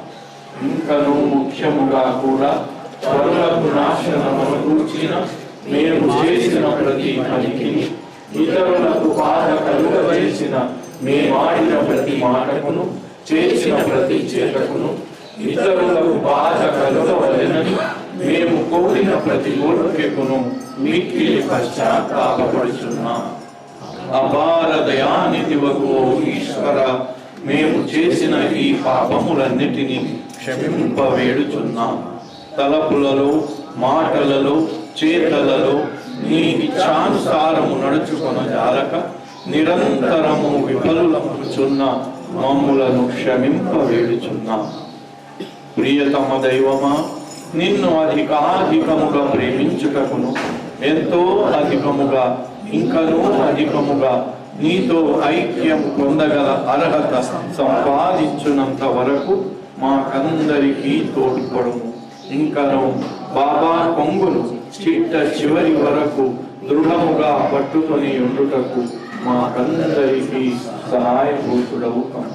ఇంకను ముఖ్యముగా కూడా పరులకు నాశనమును కూర్చిన మేము చేసిన ప్రతి పనికి, ఇతరులకు బాధ కలుగజేసిన మేమాడిన ప్రతి మాటకును, చేసిన ప్రతి చేతకును, ఇతరులకు బాధ కలుగవలెనని మేము కోరిన ప్రతి కోరికకును మిక్కిలి పశ్చాత్తాపపడుచున్నాం. అపార దయానిధివగు ఈశ్వర, మేము చేసిన ఈ పాపములన్నిటినీ క్షమింపవేడుచున్నాం. తలపులలో, మాటలలో, చేతలలో నీ ఇచ్ఛానుసారము నడుచుకొన జాలక నిరంతరము విఫలులముచున్న మమ్ములను క్షమింపవేడుచున్నాం. ప్రియతమ దైవమా, నిన్ను అధికాధికముగా ప్రేమించుటకును, ఎంతో అధికముగా, ఇంకనూ అధికముగా నీతో ఐక్యం పొందగల అర్హత సంపాదించున్నంత వరకు మాకందరికీ తోడ్పడుము. ఇంకను బాబా కొంగును చిట్ట చివరి వరకు దృఢముగా పట్టుకొని ఉండుటకు మాకందరికీ సహాయభూతుడవు కను.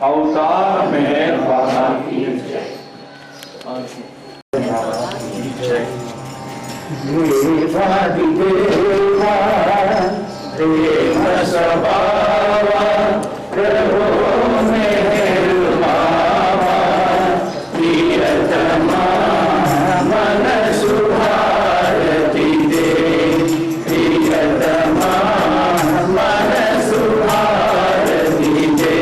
అవతార్ మెహర్ బాబా కీ జై. ప్రేమ స్వభావ ప్రభు మెహర్ బాబా, ప్రియతమా మనసు భారతి దే, ప్రియతమా మనసు భారతి దే.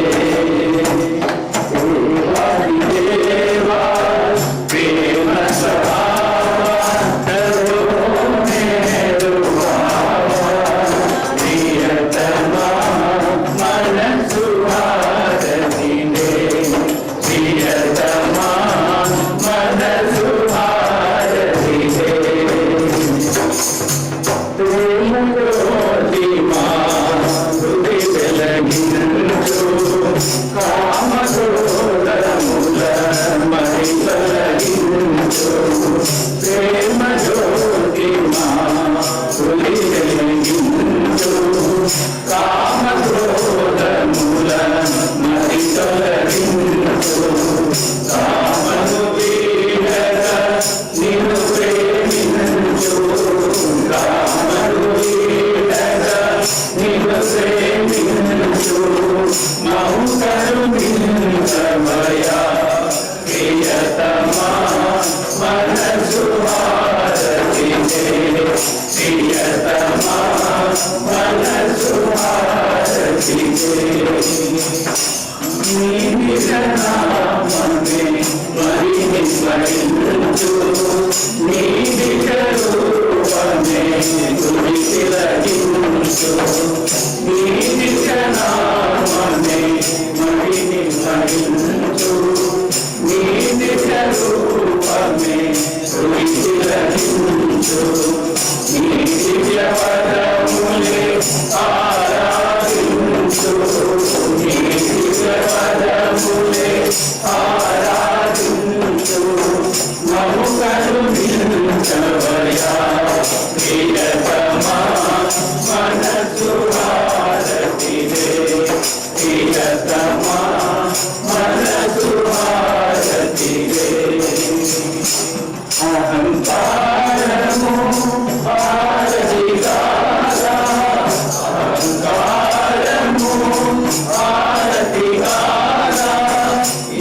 దేవాది దేవా ప్రేమ స్వభావ ప్రభు మెహర్ బాబా, ప్రియతమా కామ క్రోధముల మరి తొలగించు కామను వీడక నిన్ను ప్రేమించు కామను వీడక నిన్ను ప్రేమించు మము కరుణించమయా ప్రియతమా మనసు హారతినే ప్రియతమా మనసు హారతినే నీ నిజనామమే మరిని స్మరించు నీ నిజరూపమే తుది తిలకించు నీ నిజనామమే మరిని స్మరించు నీ నిజరూపమే తుది తిలకించు నీ దివ్యపదములే ఆరాధించు నీ దివ్యపదములే ఆరాధించు మము కరుణించవయా ప్రియతమా మనసు హారతినే ప్రియతమా మనసు హారతినే అహంకారము హారతిగారా అహంకారము హారతిగారా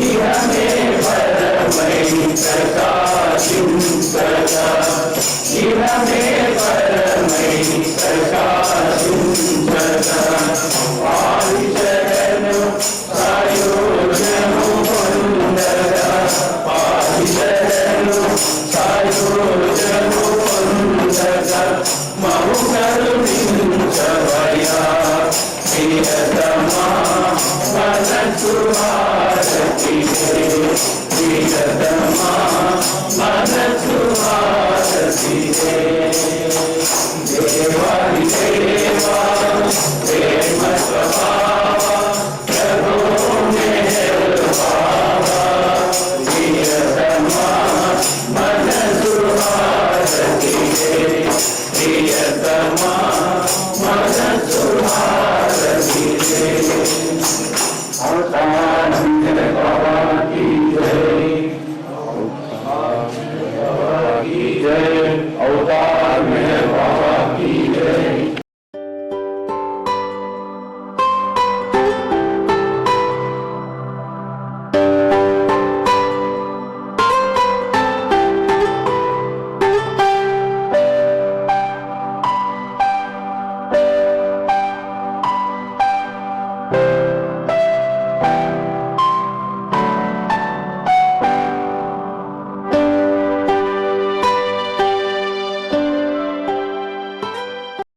ఇహమే పరమై ప్రకాశించగా ఇహమే పరమై ప్రకాశించగా పారిశరణు సాయోజను పొందగా పారిశరణు సాయోజను పొందగా మము కరుణించవయా ప్రియతమా మనసు హారతినే ప్రియతమా మనసు హారతినే దేవాది దేవా ప్రేమ స్వభావ ప్రభో మెహర్ బాబా ప్రియతమా మనసు హారతినే ప్రియతమా మనసు హారతినే అవతార్ మెహర్ బాబా की जय, अवतार